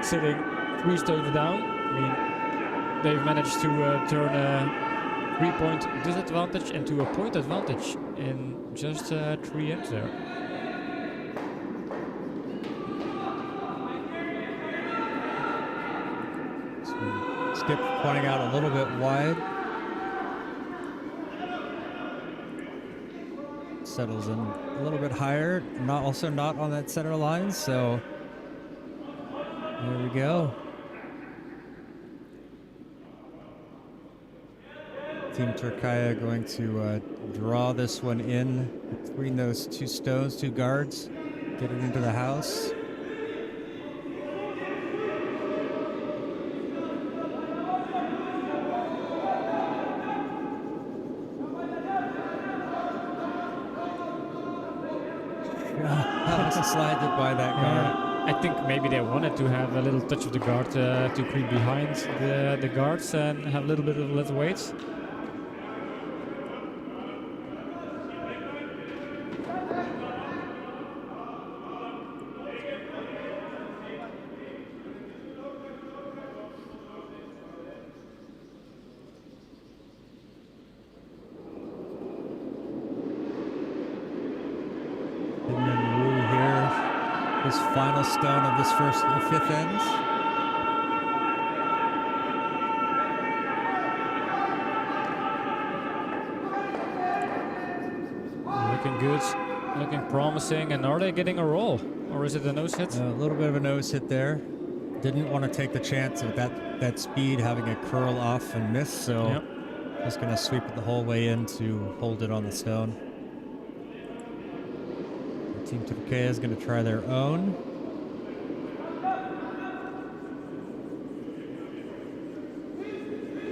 sitting 3 stones down. I mean, they've managed to turn a 3-point disadvantage into a point advantage in just 3 ends there. Skip pointing out a little bit wide. Settles in a little bit higher. Also not on that center line, so there we go. Team Türkīye going to draw this one in between those 2 stones, 2 guards, get it into the house. Slided by that guard. I think maybe they wanted to have a little touch of the guard to creep behind the guards and have a little bit of less weight. This final stone of this fifth end. Looking good, looking promising. And are they getting a roll, or is it a nose hit? A little bit of a nose hit there. Didn't want to take the chance of that speed having it curl off and miss, so Yep. just gonna sweep it the whole way in to hold it on the stone. Team Türkīye is going to try their own.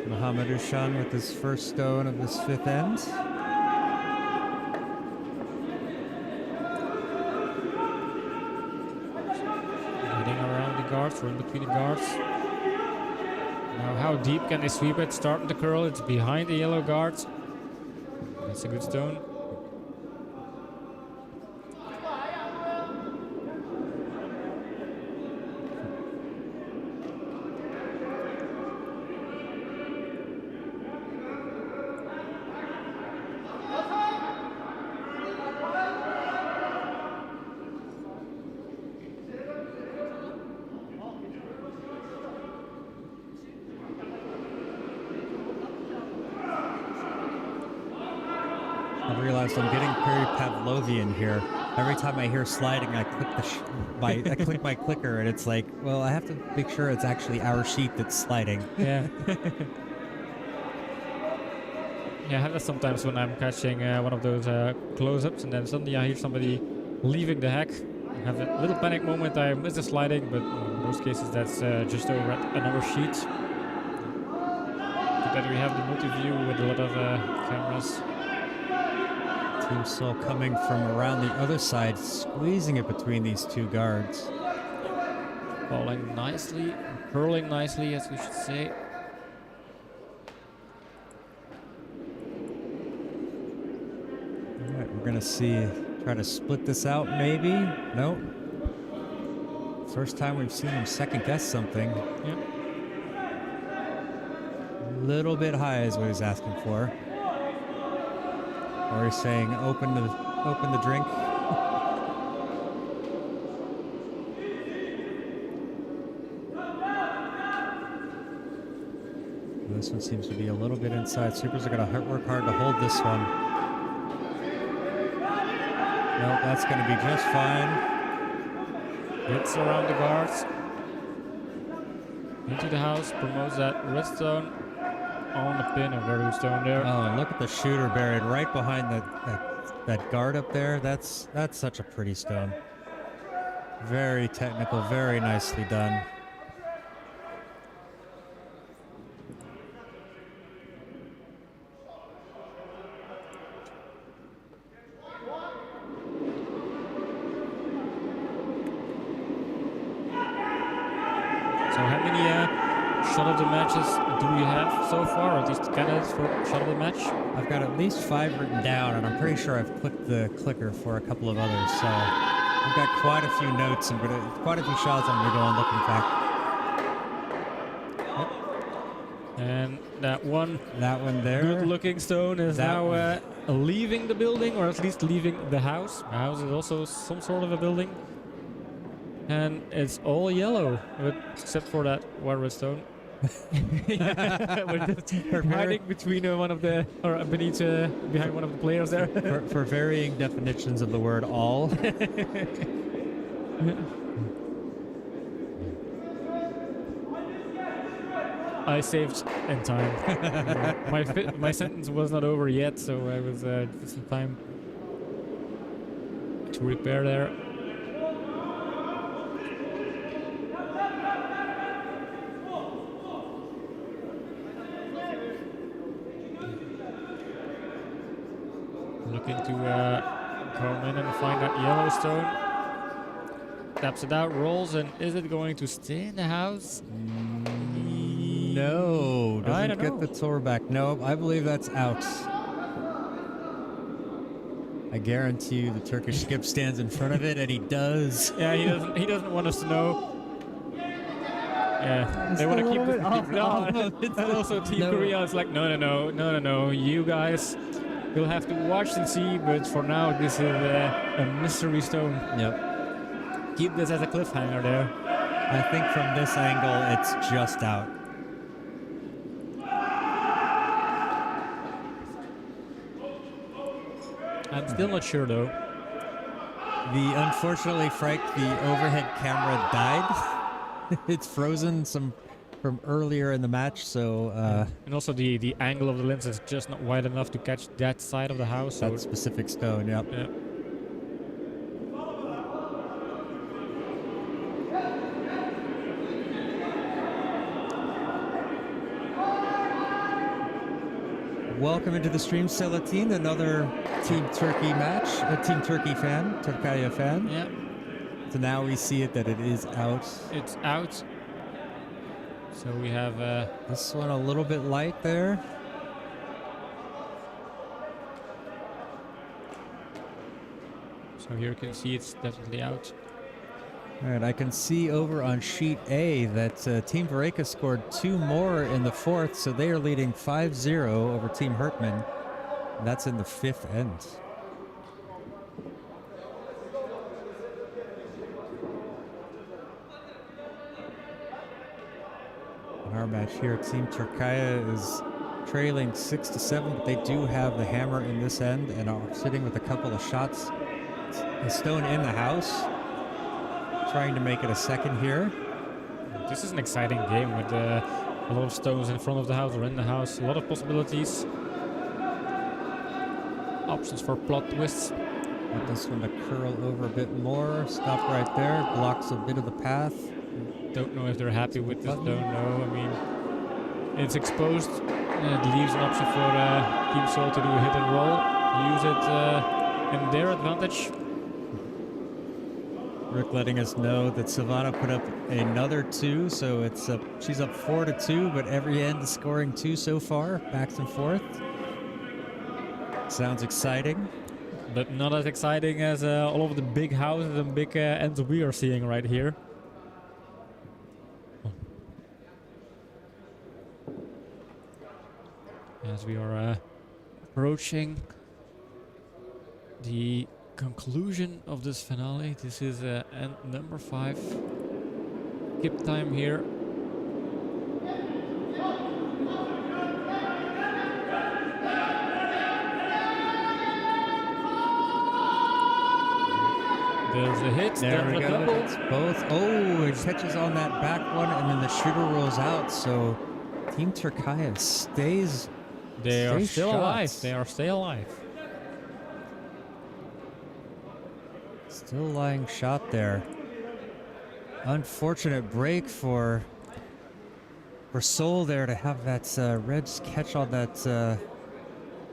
Muhammad Ushan with his first stone of this fifth end. Getting around the guards, or in between the guards. Now how deep can they sweep it? Starting to curl, it's behind the yellow guards. That's a good stone. I realized I'm getting very Pavlovian here. Every time I hear sliding, I click I click my clicker, and it's like, well, I have to make sure it's actually our sheet that's sliding. Yeah. Yeah, I have that sometimes when I'm catching one of those close-ups, and then suddenly I hear somebody leaving the hack. I have a little panic moment. I miss the sliding, but in most cases that's just over at another sheet. Good that we have the multi-view with a lot of cameras. Team Seoul coming from around the other side, squeezing it between these two guards. Falling nicely, curling nicely, as we should say. All right, we're gonna try to split this out, maybe. Nope. First time we've seen him second guess something. Yep. A little bit high is what he's asking for. Or he's saying, open the drink. This one seems to be a little bit inside. Supers are going to work hard to hold this one. Nope, that's going to be just fine. Hits around the guards. Into the house, promotes that redstone. On the pin, a very good stone there. Oh, and look at the shooter buried right behind that guard up there. That's such a pretty stone. Very technical, very nicely done. So how many shot of the matches do we have so far, or at least candidates for shot of the match? I've got at least 5 written down, and I'm pretty sure I've clicked the clicker for a couple of others. So I've got quite a few notes and quite a few shots I'm going to go and looking back. Yep. And that one there. good-looking stone is That now leaving the building, or at least leaving the house. The house is also some sort of a building. And it's all yellow, except for that one redstone. We're just hiding between one of the, or beneath, behind one of the players there. for varying definitions of the word all. I saved in time. My sentence was not over yet, so I was just in time to repair there. Looking to Come in and find that yellow stone. Taps it out, rolls, and is it going to stay in the house? No, I doesn't don't get know. the tour back. No, I believe that's out. I guarantee you the Turkish skip stands in front of it, and he does. Yeah, he doesn't want us to know. Yeah, they Just want a to keep little this. bit off of it. And also Team No. Korea is like, no. You guys will have to watch and see, but for now, this is a mystery stone. Yep. Keep this as a cliffhanger there. I think from this angle, it's just out. I'm still not sure though. Unfortunately, Frank, the overhead camera died. It's frozen from earlier in the match, so And also the angle of the lens is just not wide enough to catch that side of the house. So that specific stone, yep. yeah. Welcome into the stream, Selatin, another Team Turkey match, a Team Turkey fan, Türkīye fan. Yeah, So now we see it that it is out. it's out. So we have This one a little bit light there. so here you can see it's definitely out. All right, I can see over on sheet A that Team Vareka scored 2 more in the 4th, so they are leading 5-0 over Team Hertman. And that's in the 5th end. In our match here, Team Türkīye is trailing 6-7, but they do have the hammer in this end and are sitting with a couple of shots. A stone in the house. Trying to make it a second here. This is an exciting game with a lot of stones in front of the house or in the house. A lot of possibilities. Options for plot twists. Want this one to curl over a bit more. Stop right there. Blocks a bit of the path. Don't know if they're happy with this. Don't know. I mean, it's exposed. It leaves an option for Team Seoul to do a hit and roll. Use it in their advantage. Rick letting us know that Savannah put up another 2, so it's she's up 4-2, but every end is scoring 2 so far, back and forth. Sounds exciting. But not as exciting as all of the big houses and big ends we are seeing right here. As we are approaching the conclusion of this finale. This is end number 5. Skip time here. There's a hit. There we there's a go. double. It's both. Oh, it catches on that back one, and then the shooter rolls out. So Team Türkīye stays. They are Stays still shots. alive. They are still alive. Still lying shot there. Unfortunate break for Seoul there to have that Reds catch on that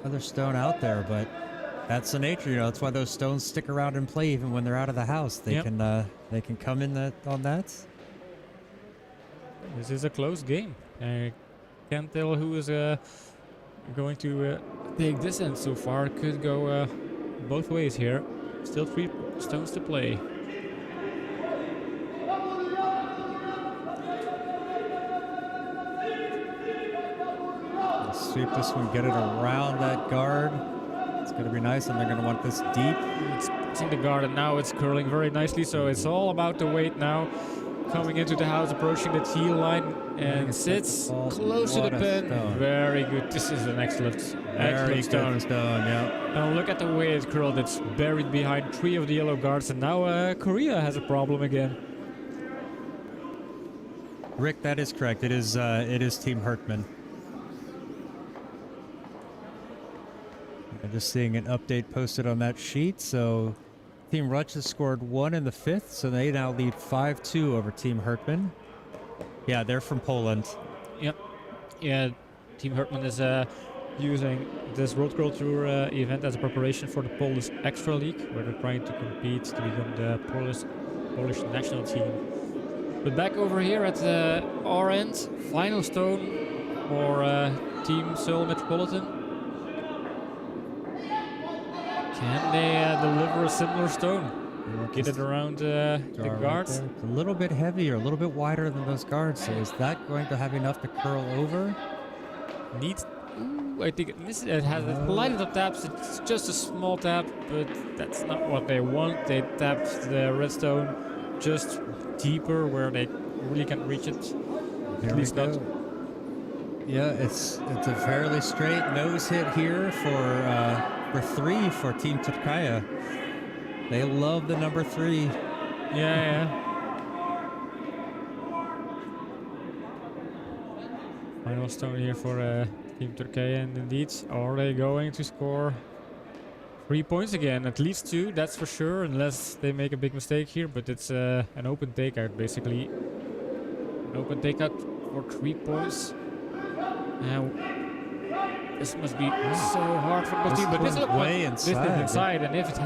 other stone out there, but that's the nature, you know. That's why those stones stick around and play even when they're out of the house. They Yep. can come in on that. This is a close game. I can't tell who is going to take this end so far. Could go both ways here. Still 3 stones to play. Sweep this one, get it around that guard. It's going to be nice, and they're going to want this deep. It's in the garden now. It's curling very nicely. So it's all about the weight now. Coming into the house, approaching the tee line, and sits close to the What a pin. stone. Very good. This is an excellent Very stone. good stone, yeah. Now look at the way it curled. It's buried behind 3 of the yellow guards, and now Korea has a problem again. Rick, that is correct. It is Team Hertman. I'm just seeing an update posted on that sheet. So Team Rutsch has scored 1 in the 5th, so they now lead 5-2 over Team Hertman. Yeah, they're from Poland. Yep. Yeah, Team Hertman is using this World Curl Tour event as a preparation for the Polish Extra League, where they're trying to compete to become the Polish national team. But back over here at our end, final stone for Team Seoul Metropolitan. Can they deliver a similar stone? Get it around the guards? It's a little bit heavier, a little bit wider than those guards. So is that going to have enough to curl over? Needs. Ooh, I think it has light little taps. It's just a small tap, but that's not what they want. They tapped the redstone just deeper where they really can't reach it. There At least we not. go. Yeah, it's a fairly straight nose hit here for 3 for Team Türkīye. They love the number 3. Yeah. Final stone here for Team Türkīye, and indeed, are they going to score 3 points again? At least 2, that's for sure, unless they make a big mistake here, but it's an open takeout, basically. An open takeout for 3 points. Now, this must be so hard for the team, but this is way This is inside. inside, and if it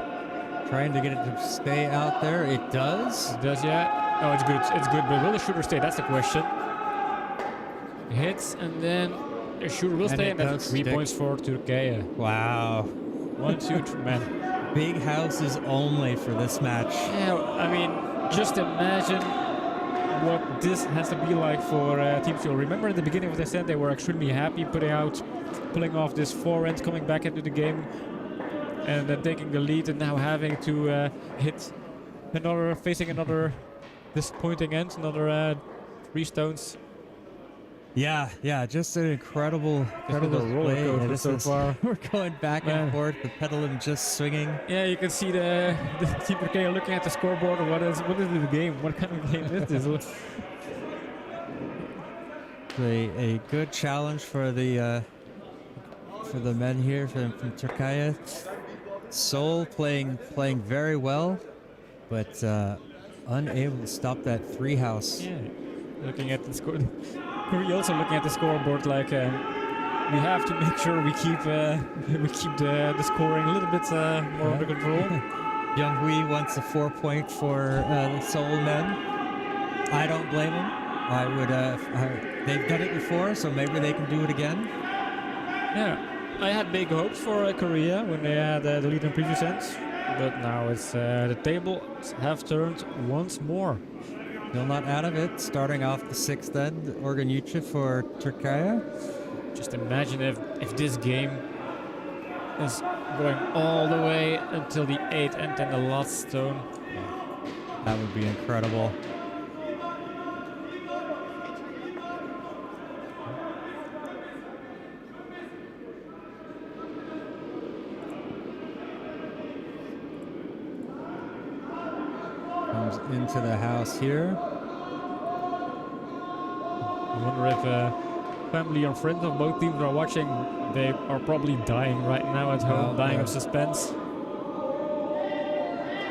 Trying to get it to stay out there. It does. does, yeah. Oh, it's good. It's good, but will the shooter stay? That's the question. Hits, and then the shooter will And stay, it and that's does 3 stick. points for Türkīye. Wow. 1, 2, 3, man. Big houses only for this match. Yeah, I mean, just imagine what this has to be like for Team Seoul. Remember in the beginning of the set, they were extremely happy pulling off this forehand, coming back into the game, and then taking the lead, and now having to facing another disappointing end, another 3 stones. Yeah, just an incredible roller play. coaster Yeah, this so is- far. We're going back Man. and forth, the pendulum just swinging. Yeah, you can see the Team Türkīye looking at the scoreboard. What is the game? What kind of game is this? A good challenge for the men here from Türkīye. Seoul playing very well, but unable to stop that 3 house. Yeah, looking at the score. We're also looking at the scoreboard like we have to make sure we keep the scoring a little bit more under control. Young-Hui wants a 4-point for the Seoul men. I don't blame them. I would. They've done it before, so maybe they can do it again. Yeah, I had big hopes for Korea when they had the lead in previous ends, but now it's the tables have turned once more. Still not out of it. Starting off the 6th end, Organucha for Türkīye. Just imagine if this game is going all the way until the 8th end and the last stone. That would be incredible. Comes into the house here. I wonder if family or friends of both teams are watching. They are probably dying right now at home, Oh, dying yeah. of suspense.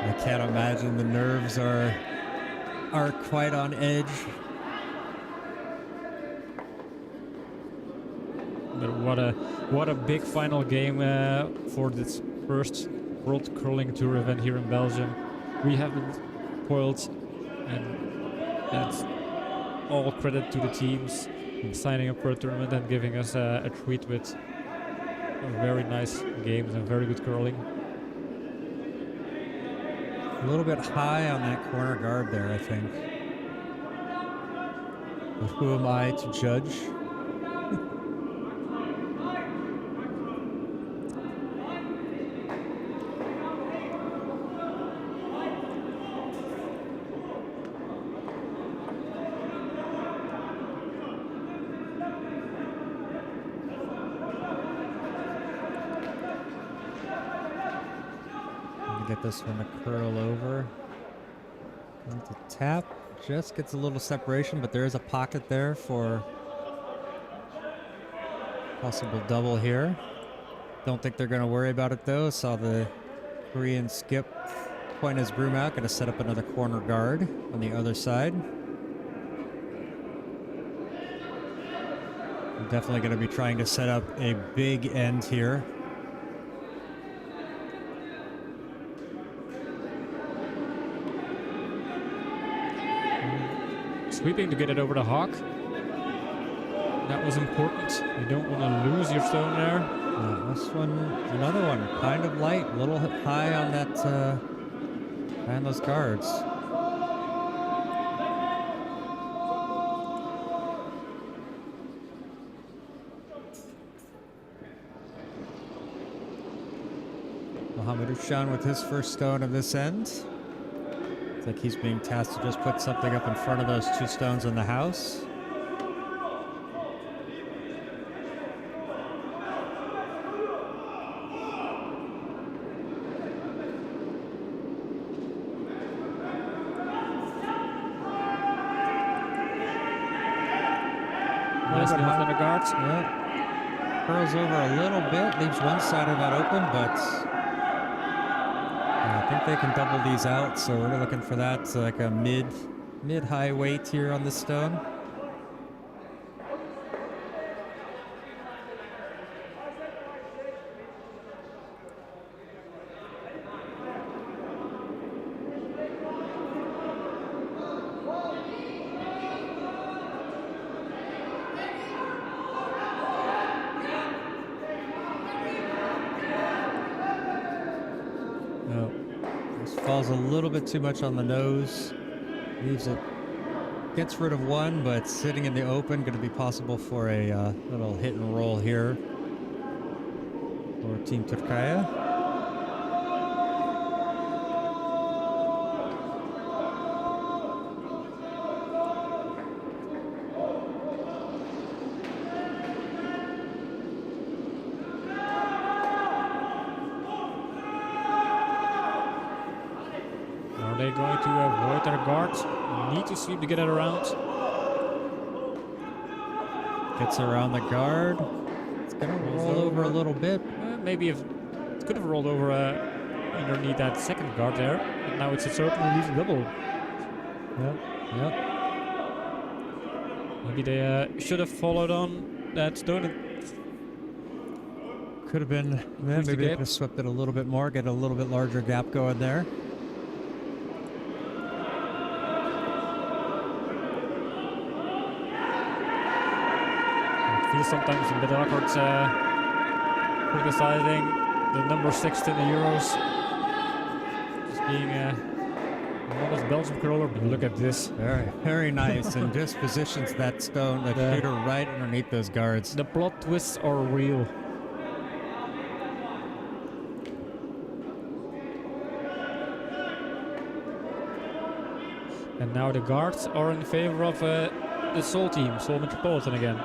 I can't imagine the nerves are quite on edge. But what a big final game for this first World Curling Tour event here in Belgium. We have been spoiled, and it's all credit to the teams signing up for a tournament and giving us a treat with very nice games and very good curling. A little bit high on that corner guard there, I think. But who am I to judge? Get this one to curl over. And to tap. Just gets a little separation, but there is a pocket there for possible double here. Don't think they're going to worry about it though. Saw the Korean skip point his broom out. Going to set up another corner guard on the other side. I'm definitely going to be trying to set up a big end here. Sweeping to get it over the hawk. That was important. You don't want to lose your stone there. This one, another one, kind of light, a little high on that, high on those guards. Mohammed with his first stone of this end. It's like he's being tasked to just put something up in front of those 2 stones in the house. Nice move on the guards. Yeah. Curls over a little bit, leaves one side of that open, but I think they can double these out, so we're looking for that. So like a mid-high weight here on this stone. Falls a little bit too much on the nose, leaves it, gets rid of one, but sitting in the open, going to be possible for a little hit and roll here for Team Türkīye. They're going to avoid their guards. Need to sweep to get it around. Gets around the guard. It's going to roll over a little bit. Maybe if it could have rolled over underneath that second guard there. But now it's open, leaves a double. Yep. Maybe they should have followed on that stone. Could have been. Maybe they could have swept it a little bit more, get a little bit larger gap going there. Feels sometimes a bit awkward criticizing the number 6 in the Euros. Just being a modest Belgium curler, but look at this. Very nice, and just positions that stone, that shooter right underneath those guards. The plot twists are real. And now the guards are in favor of the Seoul team, Seoul Metropolitan again.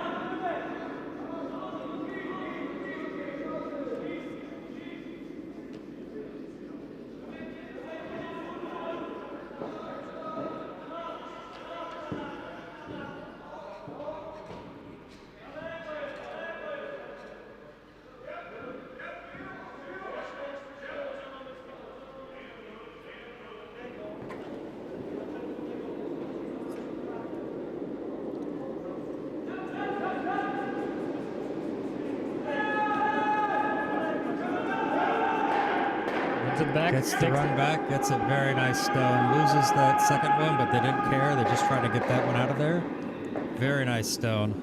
Gets the run back, gets a very nice stone. Loses that second one, but they didn't care. They're just trying to get that one out of there. Very nice stone.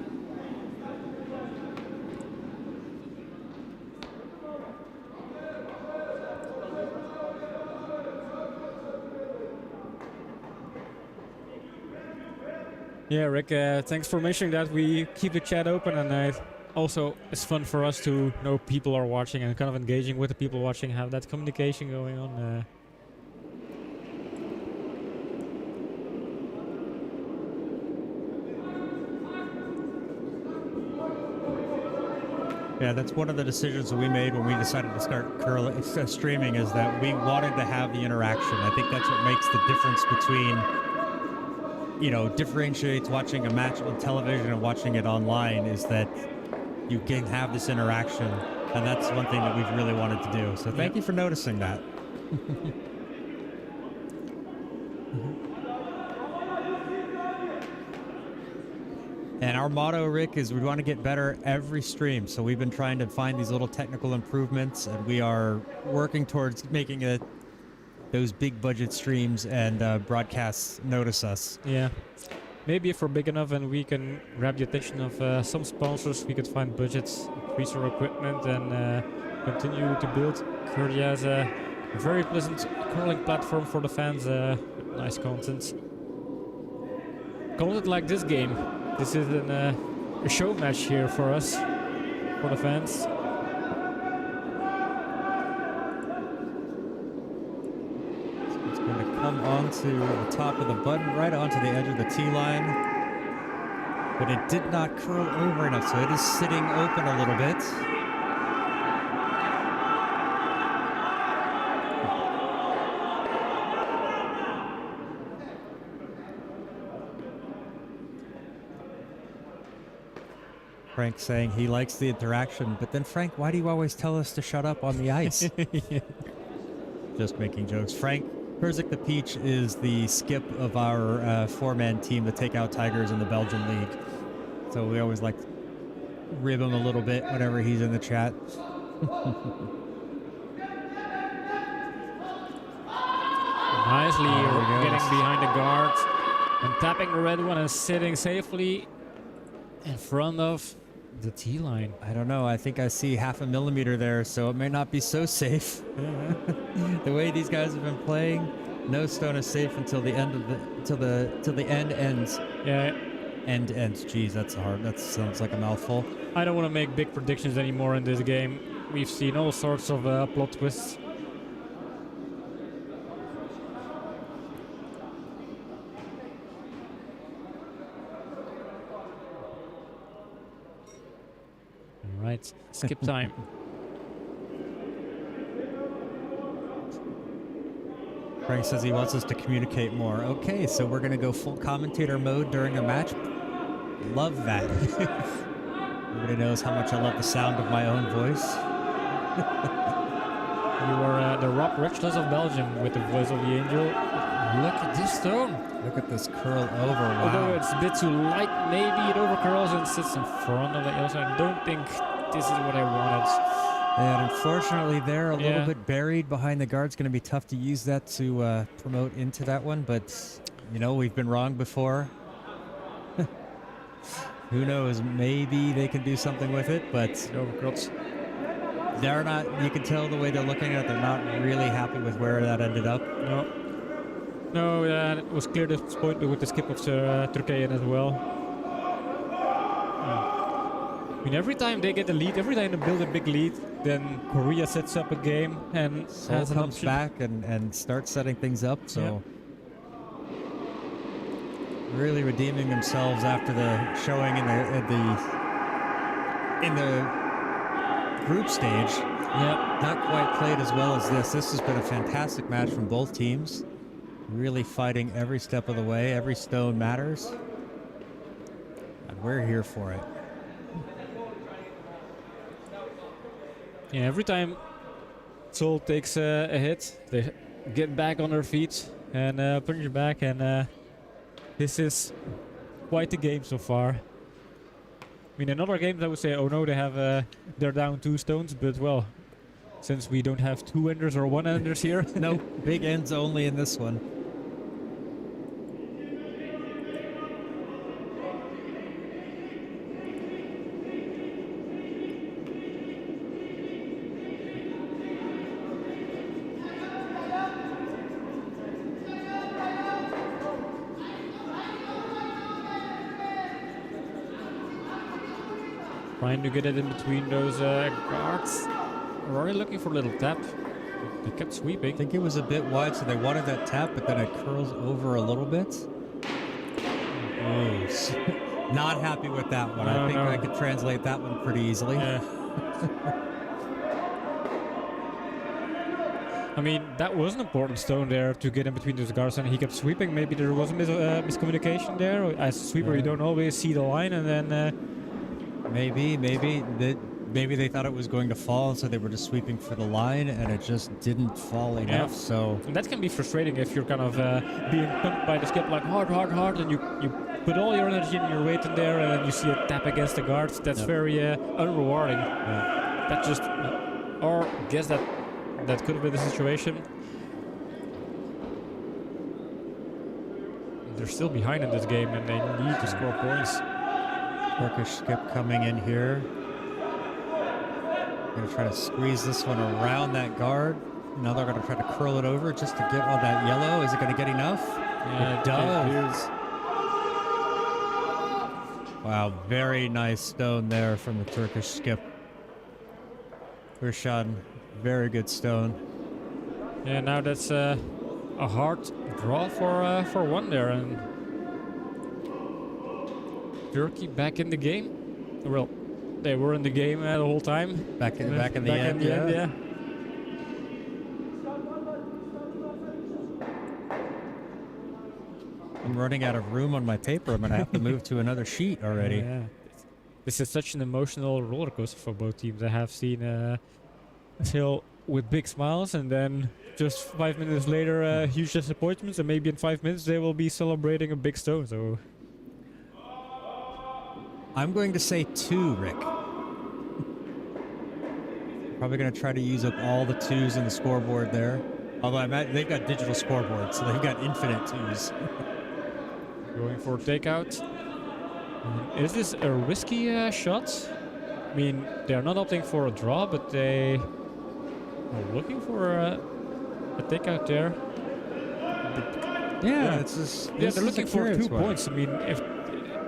Yeah, Rick, thanks for mentioning that. We keep the chat open, and also it's fun for us to know people are watching and kind of engaging with the people watching, have that communication going on. Yeah, that's one of the decisions that we made when we decided to start streaming, is that we wanted to have the interaction. I think that's what makes the difference between, differentiates watching a match on television and watching it online, is that you can have this interaction, and that's one thing that we've really wanted to do. So thank you for noticing that. And our motto, Rick, is we want to get better every stream. So we've been trying to find these little technical improvements, and we are working towards making those big budget streams and broadcasts notice us. Yeah. Maybe if we're big enough and we can grab the attention of some sponsors, we could find budgets, increase our equipment, and continue to build Türkīye as a very pleasant curling platform for the fans. Nice content. Content like this game. This is a show match here for us, for the fans. Come onto the top of the button, right onto the edge of the tee line. But it did not curl over enough, so it is sitting open a little bit. Frank saying he likes the interaction, but then Frank, why do you always tell us to shut up on the ice? Yeah. Just making jokes. Frank Perzik the Peach is the skip of our four-man team, the Takeout Tigers in the Belgian League. So we always like to rib him a little bit whenever he's in the chat. Nicely getting behind the guard and tapping the red one and sitting safely in front of the tee line. I don't know. I think I see 0.5 millimeter there, so it may not be so safe. The way these guys have been playing, no stone is safe until the end of till the end ends. Yeah. End ends. Jeez, that's hard. That sounds like a mouthful. I don't want to make big predictions anymore in this game. We've seen all sorts of plot twists. Right, skip time. Frank says he wants us to communicate more. Okay, so we're gonna go full commentator mode during a match. Love that. Everybody knows how much I love the sound of my own voice. You are the Rob Richless of Belgium with the voice of the angel. Look at this stone. Look at this curl over. Wow. Although it's a bit too light, maybe it overcurls and sits in front of the also. I don't think this is what I wanted. And unfortunately, they're a little bit buried behind the guard. It's going to be tough to use that to promote into that one. But, you know, we've been wrong before. Who knows? Maybe they can do something with it, but Overcurls. they're not. You can tell the way they're looking at it. They're not really happy with where that ended up. No, it was clear this point with the skip of Türkīye as well. I mean, every time they get a lead, every time they build a big lead, then Korea sets up a game and Seoul comes back and starts setting things up. So really redeeming themselves after the showing in the group stage. Yeah, Not quite played as well as this. This has been a fantastic match from both teams. Really fighting every step of the way. Every stone matters. And we're here for it. Yeah, every time Seoul takes a hit, they get back on their feet and punch back, and this is quite the game so far. I mean, in other games I would say, oh no, they're down 2 stones, but well, since we don't have 2 enders or 1 enders here. No, big ends only in this one. Trying to get it in between those guards. We're already looking for a little tap. They kept sweeping. I think it was a bit wide, so they wanted that tap, but then it curls over a little bit. Oh, not happy with that one. I think I could translate that one pretty easily. Yeah. I mean, that was an important stone there to get in between those guards, and he kept sweeping. Maybe there was a miscommunication there. As a sweeper, you don't always see the line, and then... Maybe they thought it was going to fall, so they were just sweeping for the line, and it just didn't fall enough. So and that can be frustrating if you're kind of being pumped by the skip like hard, and you put all your energy and your weight in there, and then you see a tap against the guards. That's very unrewarding. That just, or I guess that could have been the situation. They're still behind in this game, and they need to score points. Turkish skip coming in here. Gonna try to squeeze this one around that guard. Now they're gonna try to curl it over just to get all that yellow. Is it gonna get enough? Yeah, it does. Wow, very nice stone there from the Turkish skip. Irshan, very good stone. Yeah, now that's a hard draw for one there, and Turkey back in the game. Well, they were in the game the whole time. Back in the end, yeah. I'm running out of room on my paper. I'm gonna have to move to another sheet already. Yeah. This is such an emotional roller coaster for both teams. I have seen Seoul with big smiles, and then just 5 minutes later, huge disappointments, and maybe in 5 minutes they will be celebrating a big stone. So I'm going to say 2, Rick. Probably going to try to use up all the 2s in the scoreboard there. Although they've got digital scoreboards, so they've got infinite 2s. Going for takeout. Is this a risky shot? I mean, they are not opting for a draw, but they are looking for a takeout there. Yeah, it's just... Yeah, they're looking for 2 points. I mean,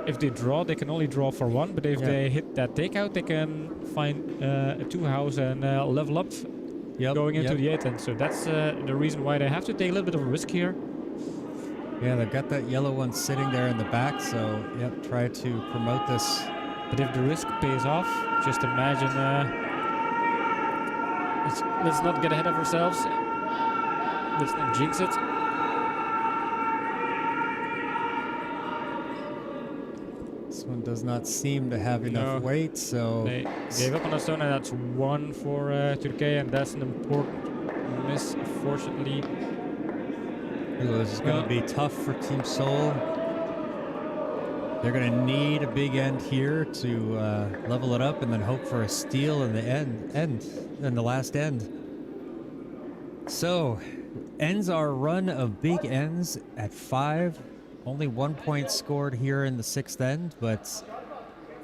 if they draw, they can only draw for 1, but if they hit that takeout, they can find a 2-house and level up going into the 8th end. So that's the reason why they have to take a little bit of a risk here. Yeah, they've got that yellow one sitting there in the back, so try to promote this. But if the risk pays off, just imagine... let's not get ahead of ourselves. Let's not jinx it. This one does not seem to have enough weight, so... They gave up on a stone, and that's 1 for Türkīye, and that's an important miss, unfortunately. This is going to be tough for Team Seoul. They're going to need a big end here to level it up and then hope for a steal in the last end. So, ends our run of big ends at 5. Only 1 point scored here in the 6th end, but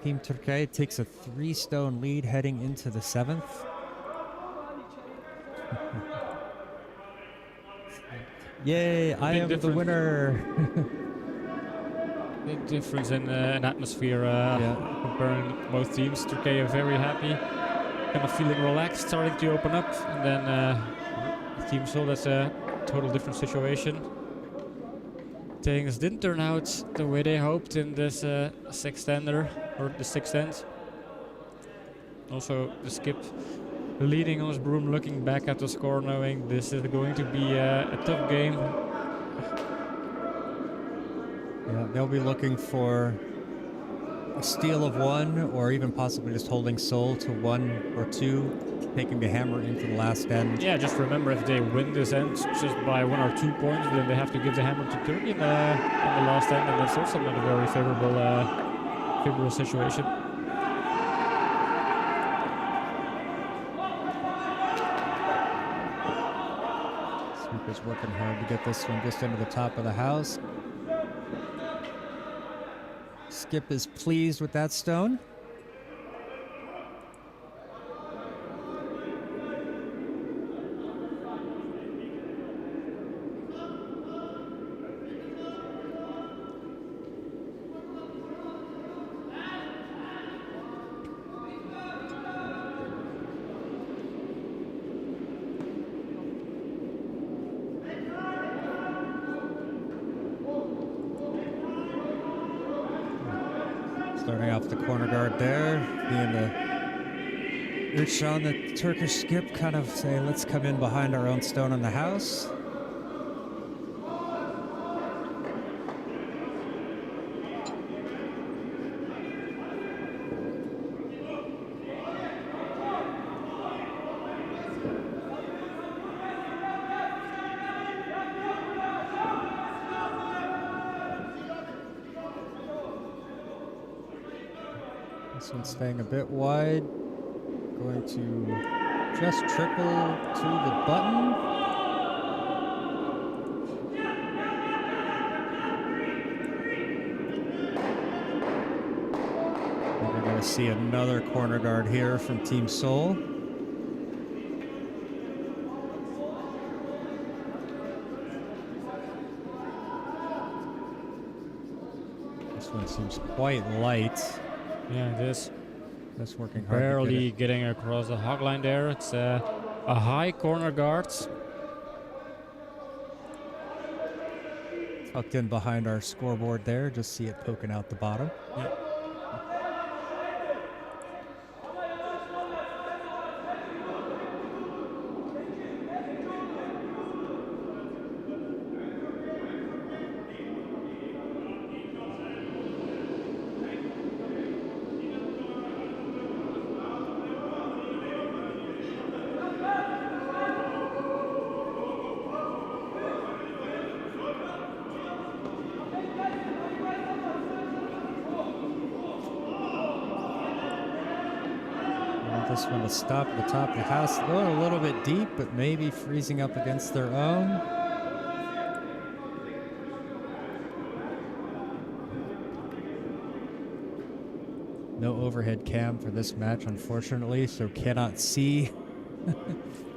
Team Türkīye takes a 3-stone lead heading into the 7th. Yay, I am the winner. Big difference in atmosphere comparing both teams. Türkīye very happy, kind of feeling relaxed, starting to open up, and then Team Seoul, that's a total different situation. Things didn't turn out the way they hoped in this 6th-ender, or the 6th end. Also, the skip leading on his broom, looking back at the score, knowing this is going to be a tough game. Yeah, they'll be looking for a steal of 1, or even possibly just holding Seoul to 1 or 2, taking the hammer into the last end. Yeah, just remember, if they win this end just by 1 or 2 points, then they have to give the hammer to Türkīye in the last end, and that's also not a very favorable situation. Sweeper's working hard to get this one just into the top of the house. Skip is pleased with that stone. Starting off the corner guard there, being the Urshan, the Turkish skip, kind of say, let's come in behind our own stone in the house. This one's staying a bit wide. Going to just trickle to the button. And we're going to see another corner guard here from Team Seoul. This one seems quite light. Yeah, it is. Just working hard. Barely getting across the hog line there. It's a high corner guard. Tucked in behind our scoreboard there. Just see it poking out the bottom. Yeah. This one to stop at the top of the house. Going a little bit deep, but maybe freezing up against their own. No overhead cam for this match, unfortunately, so cannot see,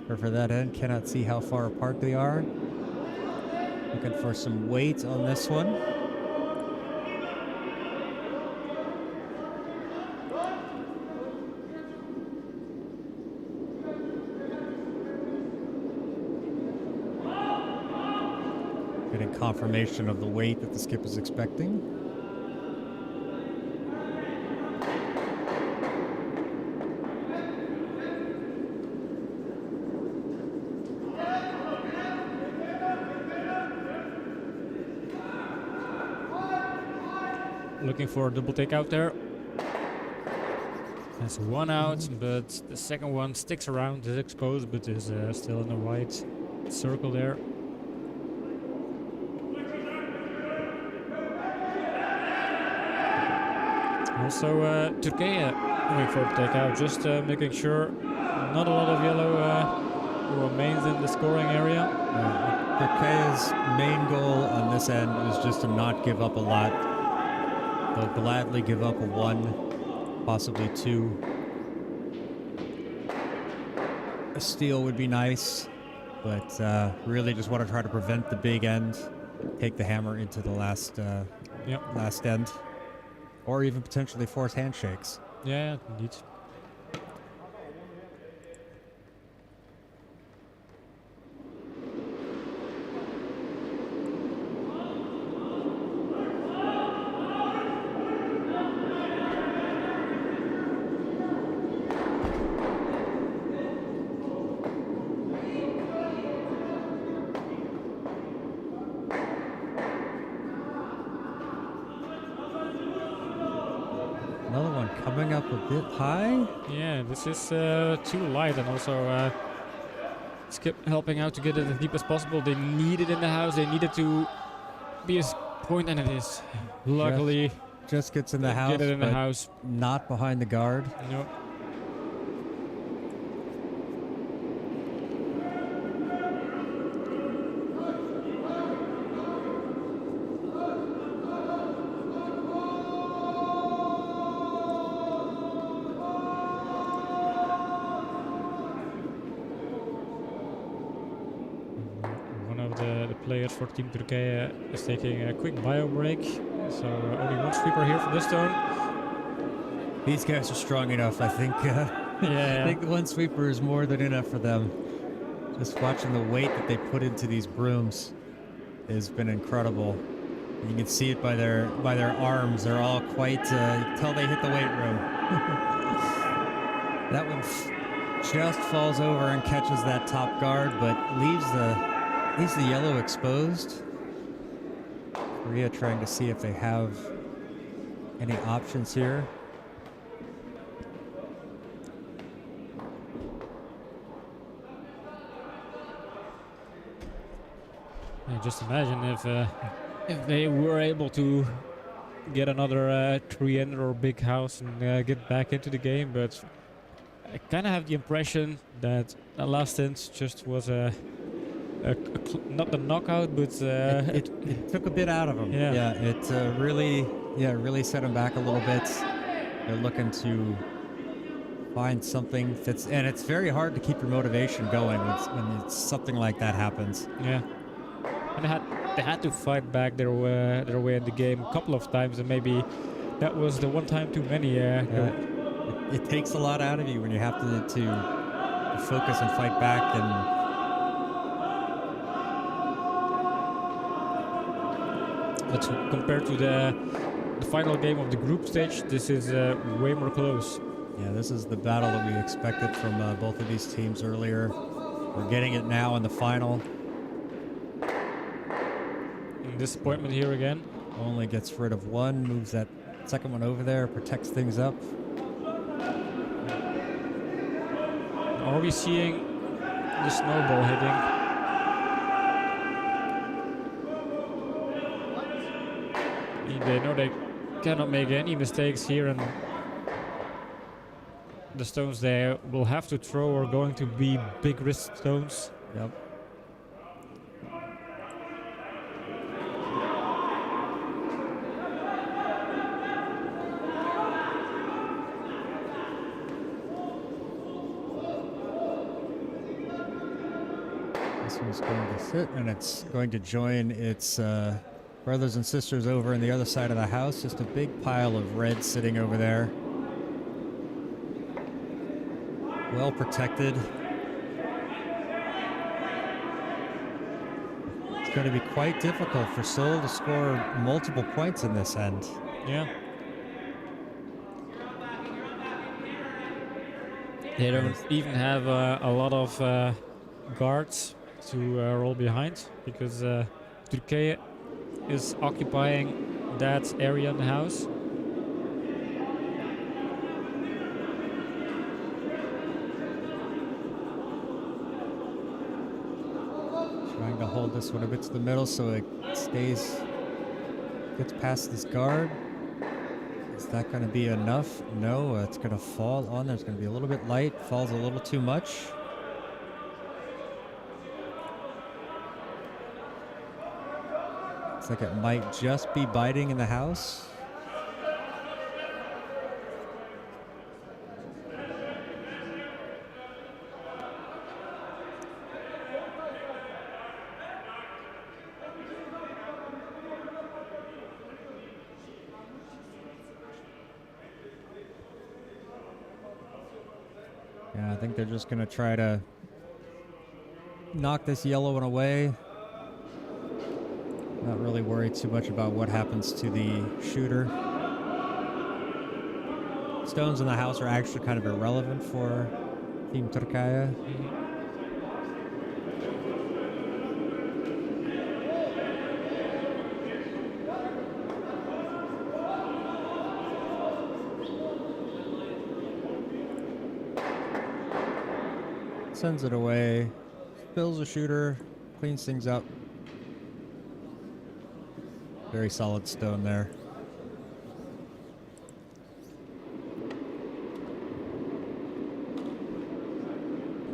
or for that end, cannot see how far apart they are. Looking for some weight on this one. Getting confirmation of the weight that the skip is expecting. Looking for a double take out there. That's one out, but the second one sticks around, is exposed, but is still in the white circle there. Also, Türkīye going for the takeout, just making sure not a lot of yellow remains in the scoring area. Türkīye's main goal on this end is just to not give up a lot. They'll gladly give up a 1, possibly 2. A steal would be nice, but really just want to try to prevent the big end, take the hammer into the last end. Or even potentially force handshakes. Yeah, indeed. Another one coming up a bit high. Yeah, this is too light, and also Skip helping out to get it as deep as possible. They need it in the house. They need it to be a point, and it is. Luckily, just gets in the house. Get it in the house. Not behind the guard. No. The players for Team Türkīye is taking a quick bio break, so only one sweeper here for this turn. These guys are strong enough, I think. I think one sweeper is more than enough for them. Just watching the weight that they put into these brooms has been incredible. You can see it by their arms. They're all quite. You can tell they hit the weight room. That one just falls over and catches that top guard, but leaves the yellow exposed. Korea trying to see if they have any options here. Yeah, just imagine if they were able to get another 300 or big house and get back into the game, but I kind of have the impression that the last stint just was not a knockout, but it took a bit out of them. Yeah. It really set them back a little bit. They're looking to find something that's, and it's very hard to keep your motivation going when it's something like that happens. yeah. And they had to fight back their way in the game a couple of times, and maybe that was the one time too many. It takes a lot out of you when you have to focus and fight back. And but compared to the final game of the group stage, this is way more close. yeah, this is the battle that we expected from both of these teams earlier. We're getting it now in the final. Disappointment here again. Only gets rid of one, moves that second one over there, protects things up. Are we seeing the snowball hitting? They know they cannot make any mistakes here, and the stones they will have to throw are going to be big risk stones. Yep. This one's going to sit, and it's going to join its brothers and sisters over on the other side of the house. Just a big pile of red sitting over there. Well protected. It's going to be quite difficult for Seoul to score multiple points in this end. Yeah. They don't even have a lot of guards to roll behind, because Türkīye is occupying that area in the house. Trying to hold this one a bit to the middle so it gets past this guard. Is that going to be enough? No, it's going to fall on there. It's going to be a little bit light, falls a little too much. Looks like it might just be biting in the house. Yeah, I think they're just going to try to knock this yellow one away. Not really worried too much about what happens to the shooter. Stones in the house are actually kind of irrelevant for Team Türkīye. Sends it away, spills the shooter, cleans things up. Very solid stone there.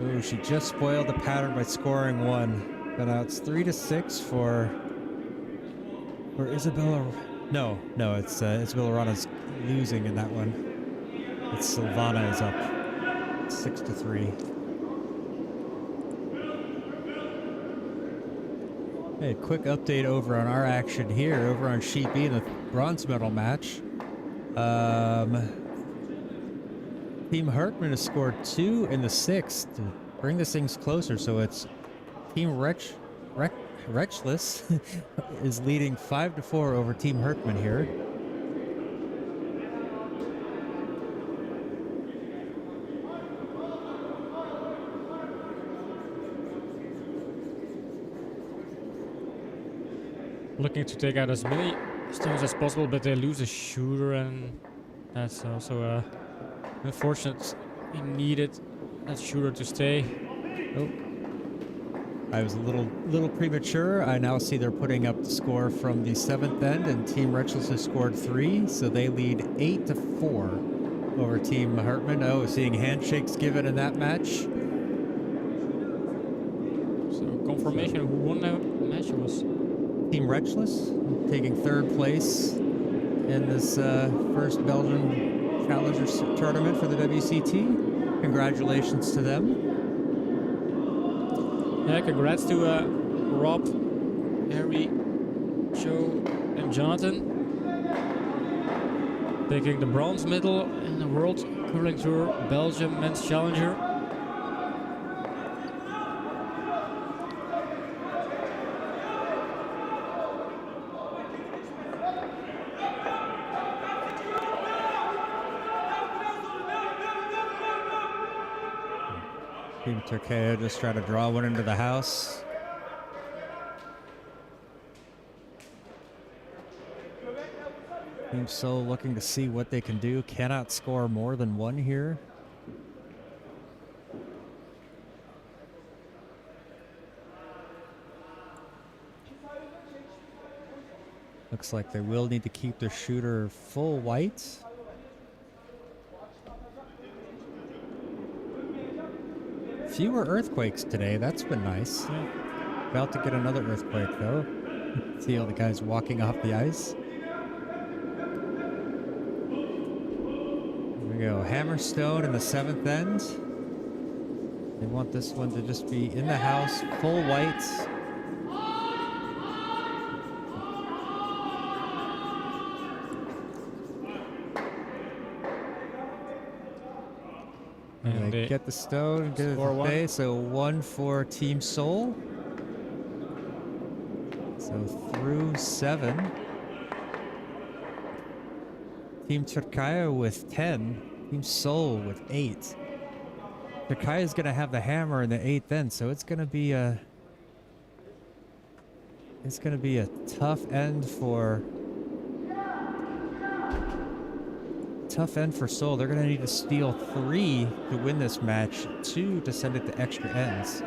Ooh, she just spoiled the pattern by scoring one. But now it's 3-6 for Isabella. No, it's Isabella Rana's losing in that one. It's Silvana is up 6-3. Hey, quick update over on our action here, over on Sheet B in the bronze medal match. Team Hartman has scored 2 in the 6th to bring the things closer, so it's Team Wretchless is leading 5-4 over Team Hartman here. Looking to take out as many stones as possible, but they lose a shooter, and that's also unfortunate. He needed that shooter to stay. Oh. I was a little premature. I now see they're putting up the score from the 7th end, and Team Reckless has scored 3, so they lead 8-4 over Team Hartman. Oh, seeing handshakes given in that match. So confirmation who won that match was Team Reckless taking 3rd place in this first Belgian Challengers tournament for the WCT. Congratulations to them. Yeah, congrats to Rob, Harry, Joe, and Jonathan. Taking the bronze medal in the World Curling Tour Belgium Men's Challenger. Team Türkīye just trying to draw one into the house. Team Seoul looking to see what they can do. Cannot score more than 1 here. Looks like they will need to keep their shooter full white. Fewer earthquakes today. That's been nice. Yeah. About to get another earthquake though. See all the guys walking off the ice. Here we go. Hammerstone in the 7th end. They want this one to just be in the house, full white. And they get the stone, get it to the face. So 1 for Team Seoul. So through 7. Team Türkīye with 10. Team Seoul with 8. Türkīye is going to have the hammer in the 8th end, so it's going to be a tough end for Seoul. They're going to need to steal 3 to win this match, 2 to send it to extra ends.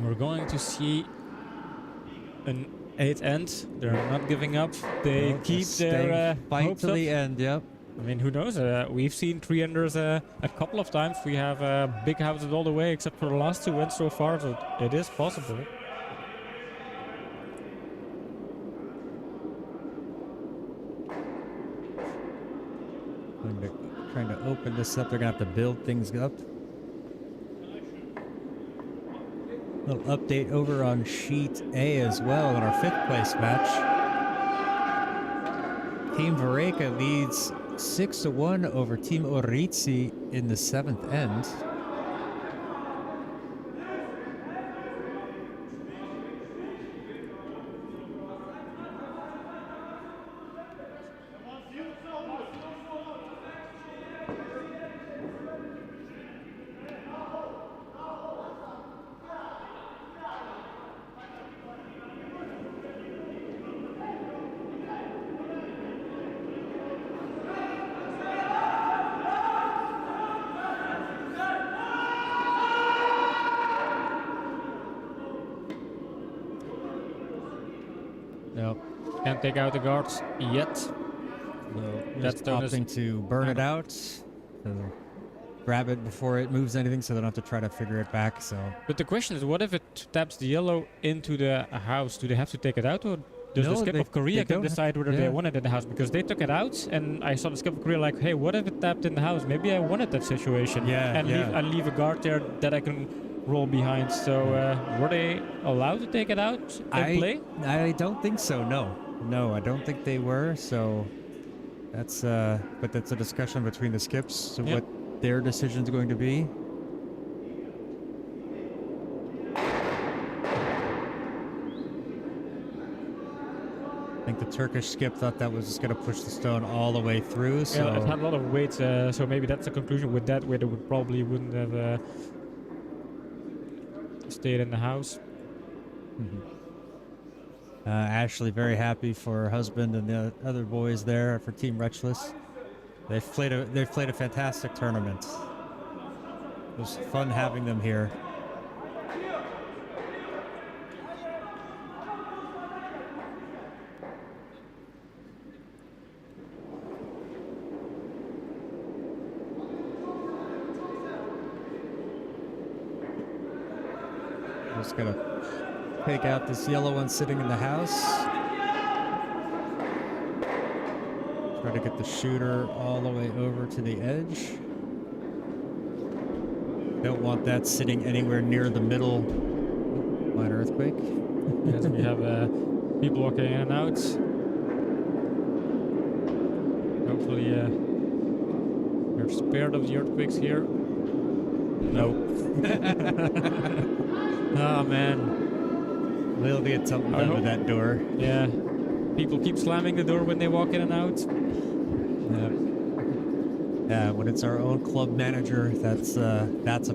We're going to see an 8th end. They're not giving up. They keep their fight hopes to up. the end. Yep. I mean, who knows? We've seen 3-enders a couple of times. We have big houses all the way, except for the last 2 wins so far, so it is possible. Trying to open this up. They're going to have to build things up. Little update over on sheet A as well in our 5th place match. Team Vareka leads 6-1 over Team Oritsi in the 7th end. No, can't take out the guards yet. That's opting to burn it out. So grab it before it moves anything, so they don't have to try to figure it back. So, but the question is, what if it taps the yellow into the house? Do they have to take it out, or does the skip of Korea can decide whether they want it in the house? Because they took it out, and I saw the skip of Korea like, hey, what if it tapped in the house? Maybe I wanted that situation. And leave a guard there that I can roll behind. So were they allowed to take it out and play? I don't think so. No, I don't think they were. So that's but that's a discussion between the skips. So what their decision's going to be. I think the Turkish skip thought that was just going to push the stone all the way through. So yeah, it had a lot of weight. So maybe that's the conclusion with that, where they wouldn't have stayed in the house. Ashley very happy for her husband and the other boys there for Team Reckless. They've played a fantastic tournament. It was fun having them here. Just gonna take out this yellow one sitting in the house. Try to get the shooter all the way over to the edge. Don't want that sitting anywhere near the middle. Minor earthquake. Yes, we have people walking in and out. Hopefully we're spared of the earthquakes here. Nope. Oh man. They'll get something done with that door. Yeah. People keep slamming the door when they walk in and out. Yeah. Yeah, when it's our own club manager, that's a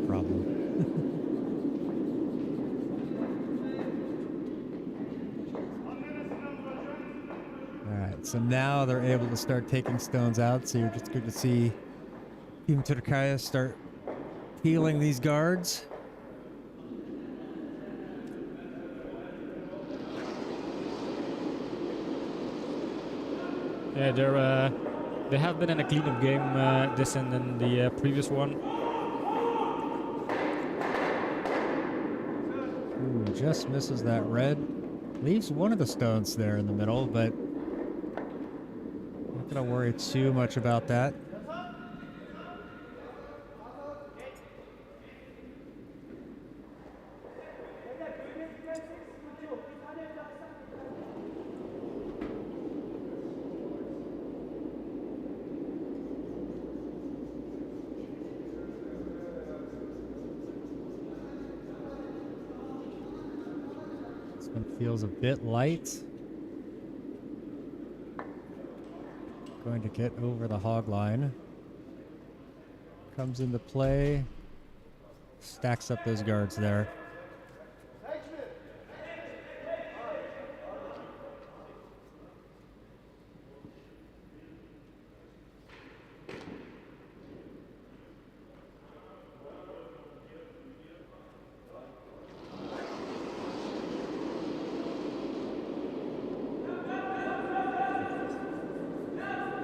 problem. All right, so now they're able to start taking stones out. So you're just good to see Team Türkīye start healing these guards. Yeah, they have been in a cleanup game this and then the previous one. Ooh, just misses that red. Leaves one of the stones there in the middle, but not gonna worry too much about that. One feels a bit light. Going to get over the hog line. Comes into play. Stacks up those guards there.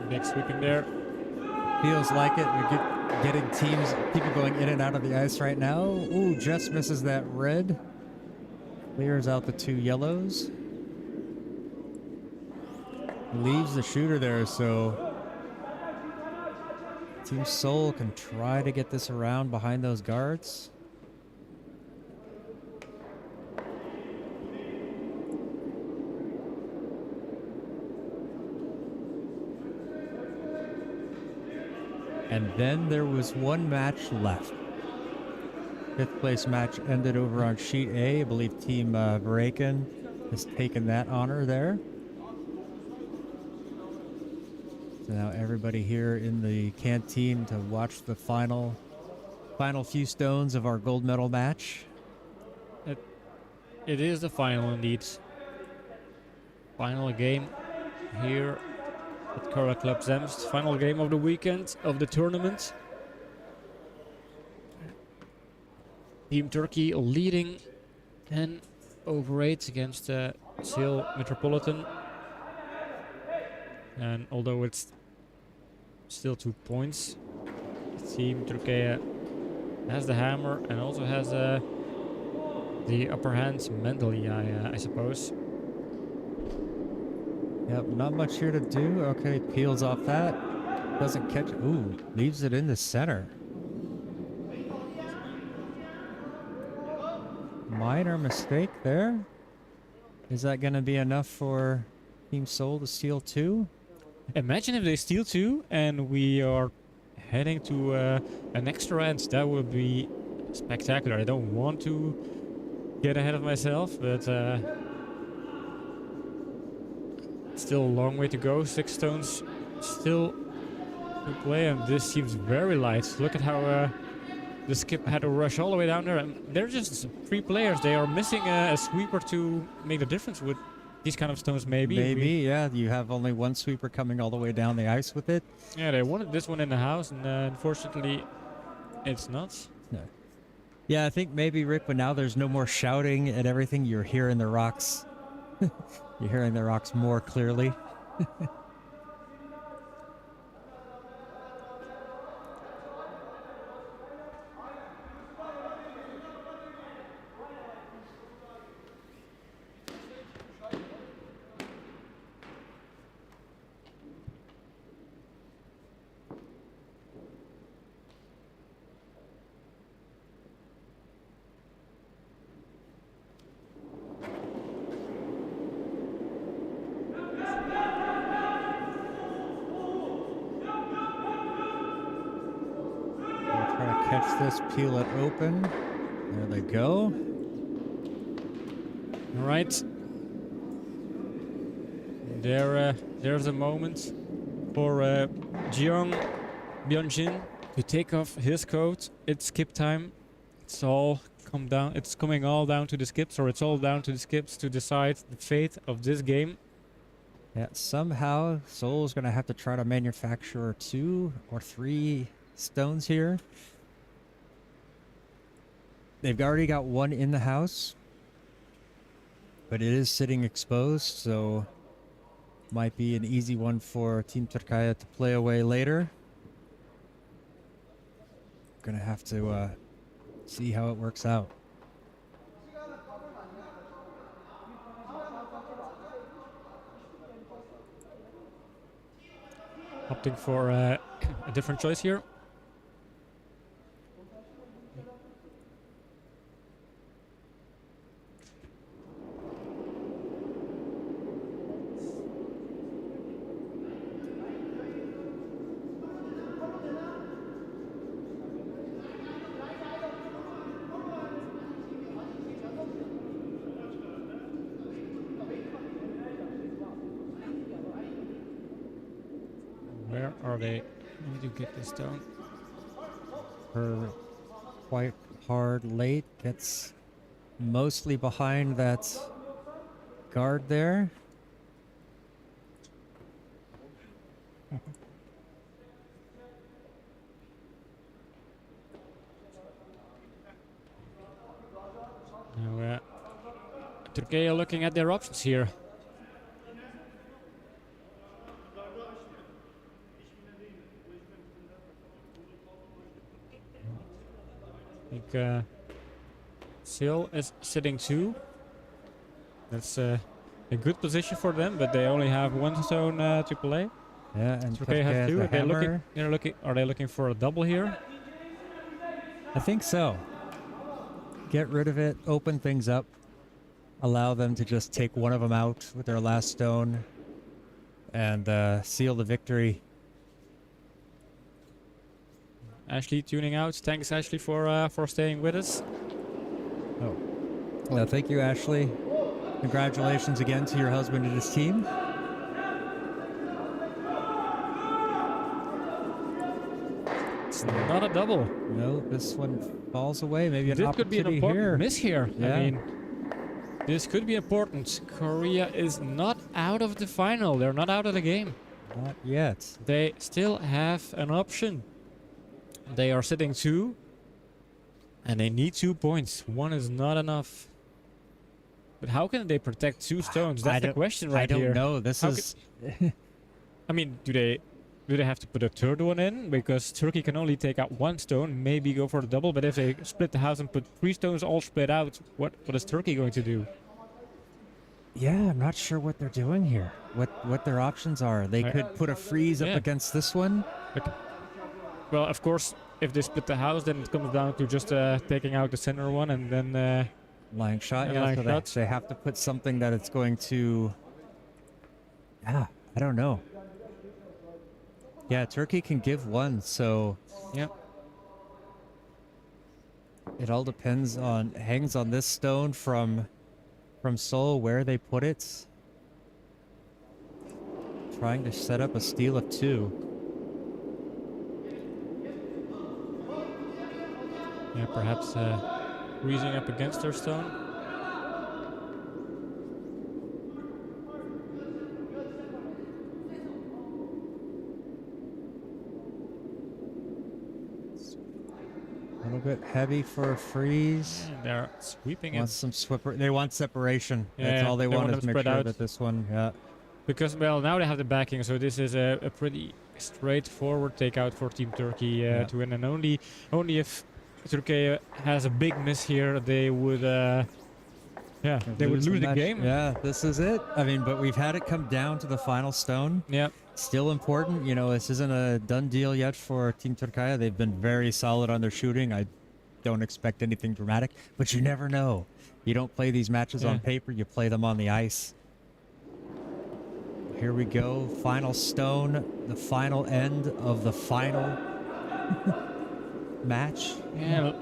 Big sweeping there. Feels like it. We're getting people going in and out of the ice right now. Ooh, just misses that red. Clears out the two yellows. Leaves the shooter there, so Team Seoul can try to get this around behind those guards. And then there was one match left. Fifth place match ended over on sheet A. I believe Team Vraken has taken that honor there. So now everybody here in the canteen to watch the final few stones of our gold medal match. It is the final indeed. Final game here at Karl Club Zemst. Final game of the weekend of the tournament. Team Turkey leading 10-8 against Seoul Metropolitan. And although it's still 2 points, Team Türkīye has the hammer and also has the upper hand mentally, I suppose. Yep, not much here to do. Okay, peels off that. Doesn't catch. Ooh, leaves it in the center. Minor mistake there. Is that going to be enough for Team Seoul to steal 2? Imagine if they steal 2 and we are heading to an extra end. That would be spectacular. I don't want to get ahead of myself, but still a long way to go. 6 stones still to play, and this seems very light. Look at how the skip had to rush all the way down there. And they're just 3 players. They are missing a sweeper to make the difference with these kind of stones, maybe. Maybe, yeah. You have only one sweeper coming all the way down the ice with it. Yeah, they wanted this one in the house, and unfortunately, it's not. No. Yeah, I think maybe, Rick, but now there's no more shouting and everything. You're hearing the rocks. You're hearing the rocks more clearly. Catch this, peel it open. There they go. All right. There's a moment for Jeong Byung-jin to take off his coat. It's skip time. It's all come down. It's coming all down to the skips, or it's all down to the skips to decide the fate of this game. Yeah, somehow Seoul's gonna have to try to manufacture 2 or 3 stones here. They've already got 1 in the house, but it is sitting exposed, so might be an easy one for Team Türkīye to play away later. Gonna have to see how it works out. Opting for a different choice here. Where are they? I need to get this down. Her quite hard late gets mostly behind that guard there. Now, Türkīye looking at their options here. I think Seoul is sitting 2. That's a good position for them, but they only have 1 stone to play. Yeah, and Türkīye have 2. They're Looking. Are they looking for a double here? I think so. Get rid of it, open things up, allow them to just take one of them out with their last stone, and seal the victory. Ashley tuning out. Thanks, Ashley, for staying with us. Oh, well, thank you, Ashley. Congratulations again to your husband and his team. It's not a double. No, this one falls away. Maybe an This could be an opportunity important here. miss here. Yeah. I mean, this could be important. Korea is not out of the final. They're not out of the game. Not yet. They still have an option. They are sitting 2, and they need 2 points. 1 is not enough. But how can they protect 2 stones? That's the question right here. I don't know. This is... I mean, do they have to put a third one in? Because Turkey can only take out 1 stone, maybe go for the double. But if they split the house and put 3 stones all split out, what is Turkey going to do? Yeah, I'm not sure what they're doing here. What their options are. They could put a freeze up against this one. Well, of course, if they split the house, then it comes down to just taking out the center one and then... lying shot, yeah. Lying So shots. they have to put something that it's going to... Yeah, I don't know. Yeah, Turkey can give 1, so... Yep. It all hangs on this stone from Seoul, where they put it. Trying to set up a steal of 2. Yeah, perhaps freezing up against their stone. little bit heavy for a freeze. And they're sweeping Want it. some they want separation. Yeah, That's all they want want is them make spread sure out. that this one, yeah. Because, well, now they have the backing, so this is a pretty straightforward takeout for Team Turkey to win. And only if Türkīye has a big miss here, they would, they would lose the match. game. Yeah, this is it. I mean, but we've had it come down to the final stone. Yeah. Still important. You know, this isn't a done deal yet for Team Türkīye. They've been very solid on their shooting. I don't expect anything dramatic, but you never know. You don't play these matches on paper, you play them on the ice. Here we go, final stone, the final end of the final match. Yeah,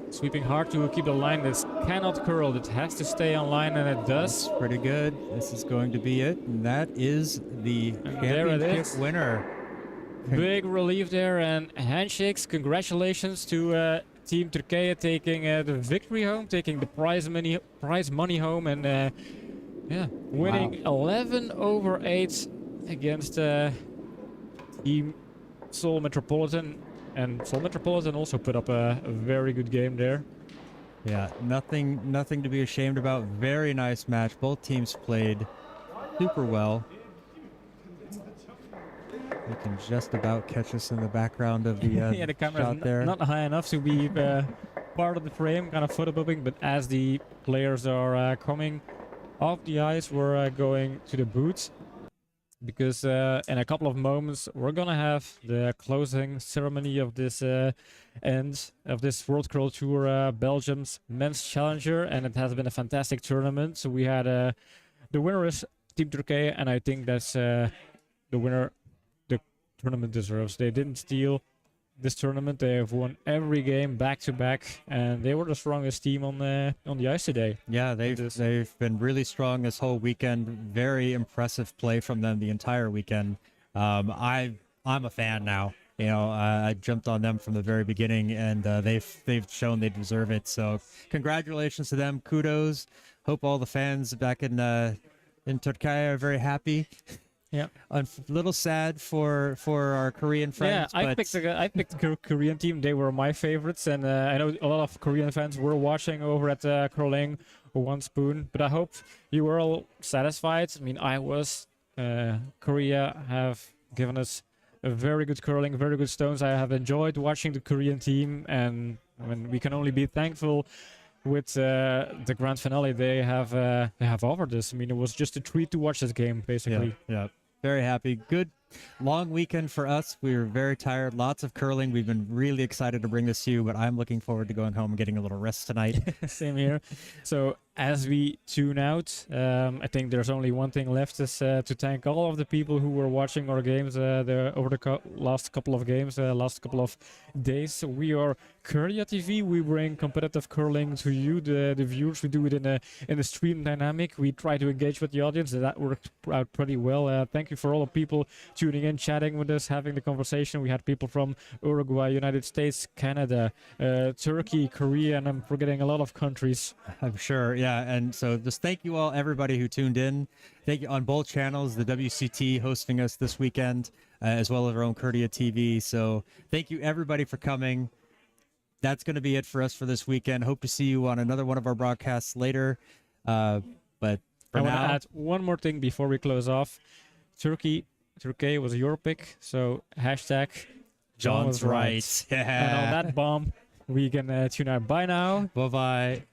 sweeping hard to keep the line. This cannot curl, it has to stay on line, and it does. That's pretty good. This is going to be it, and that is the championship winner. Big relief there, and handshakes. Congratulations to Team Türkīye taking the victory home, taking the prize money home, and winning 11/8 against Team Seoul Metropolitan. And Seoul Metropolitan also put up a very good game there. Yeah, nothing to be ashamed about. Very nice match. Both teams played super well. You can just about catch us in the background of the yeah, the camera shot there. Not high enough to be part of the frame, kind of photo bombing, but as the players are coming off the ice, we're going to the booth, because in a couple of moments we're gonna have the closing ceremony of this end of this World Curl Tour Belgium's men's challenger, and it has been a fantastic tournament. So we had the winner is Team Türkīye, and I think that's the winner the tournament deserves. They didn't steal this tournament. They have won every game back to back, and they were the strongest team on the ice today. Yeah, they've been really strong this whole weekend. Very impressive play from them the entire weekend. I'm a fan now. You know, I jumped on them from the very beginning, and they've shown they deserve it. So congratulations to them. Kudos. Hope all the fans back in Türkīye are very happy. Yeah, a little sad for our Korean friends. Yeah, but I picked the Korean team. They were my favorites, and I know a lot of Korean fans were watching over at Curling One Spoon. But I hope you were all satisfied. I mean, I was. Korea have given us a very good curling, very good stones. I have enjoyed watching the Korean team, and I mean, we can only be thankful with the grand finale they have offered us. I mean, it was just a treat to watch this game, basically. Yeah. Very happy. Good long weekend for us. We were very tired. Lots of curling. We've been really excited to bring this to you, but I'm looking forward to going home and getting a little rest tonight. Same here. So as we tune out, I think there's only one thing left, is to thank all of the people who were watching our games over the last couple of games, last couple of days. So we are Curlia TV. We bring competitive curling to you, the viewers. We do it in a stream dynamic. We try to engage with the audience. That worked out pretty well. Thank you for all the people tuning in, chatting with us, having the conversation. We had people from Uruguay, United States, Canada, Turkey, Korea, and I'm forgetting a lot of countries. I'm sure. Yeah, and so just thank you all, everybody who tuned in. Thank you on both channels, the WCT hosting us this weekend, as well as our own Kurdia TV. So thank you, everybody, for coming. That's going to be it for us for this weekend. Hope to see you on another one of our broadcasts later. But for I now, want to add one more thing before we close off. Türkīye was your pick, so hashtag John was right. Yeah. And on that bomb, we can tune out. Bye now. Bye-bye.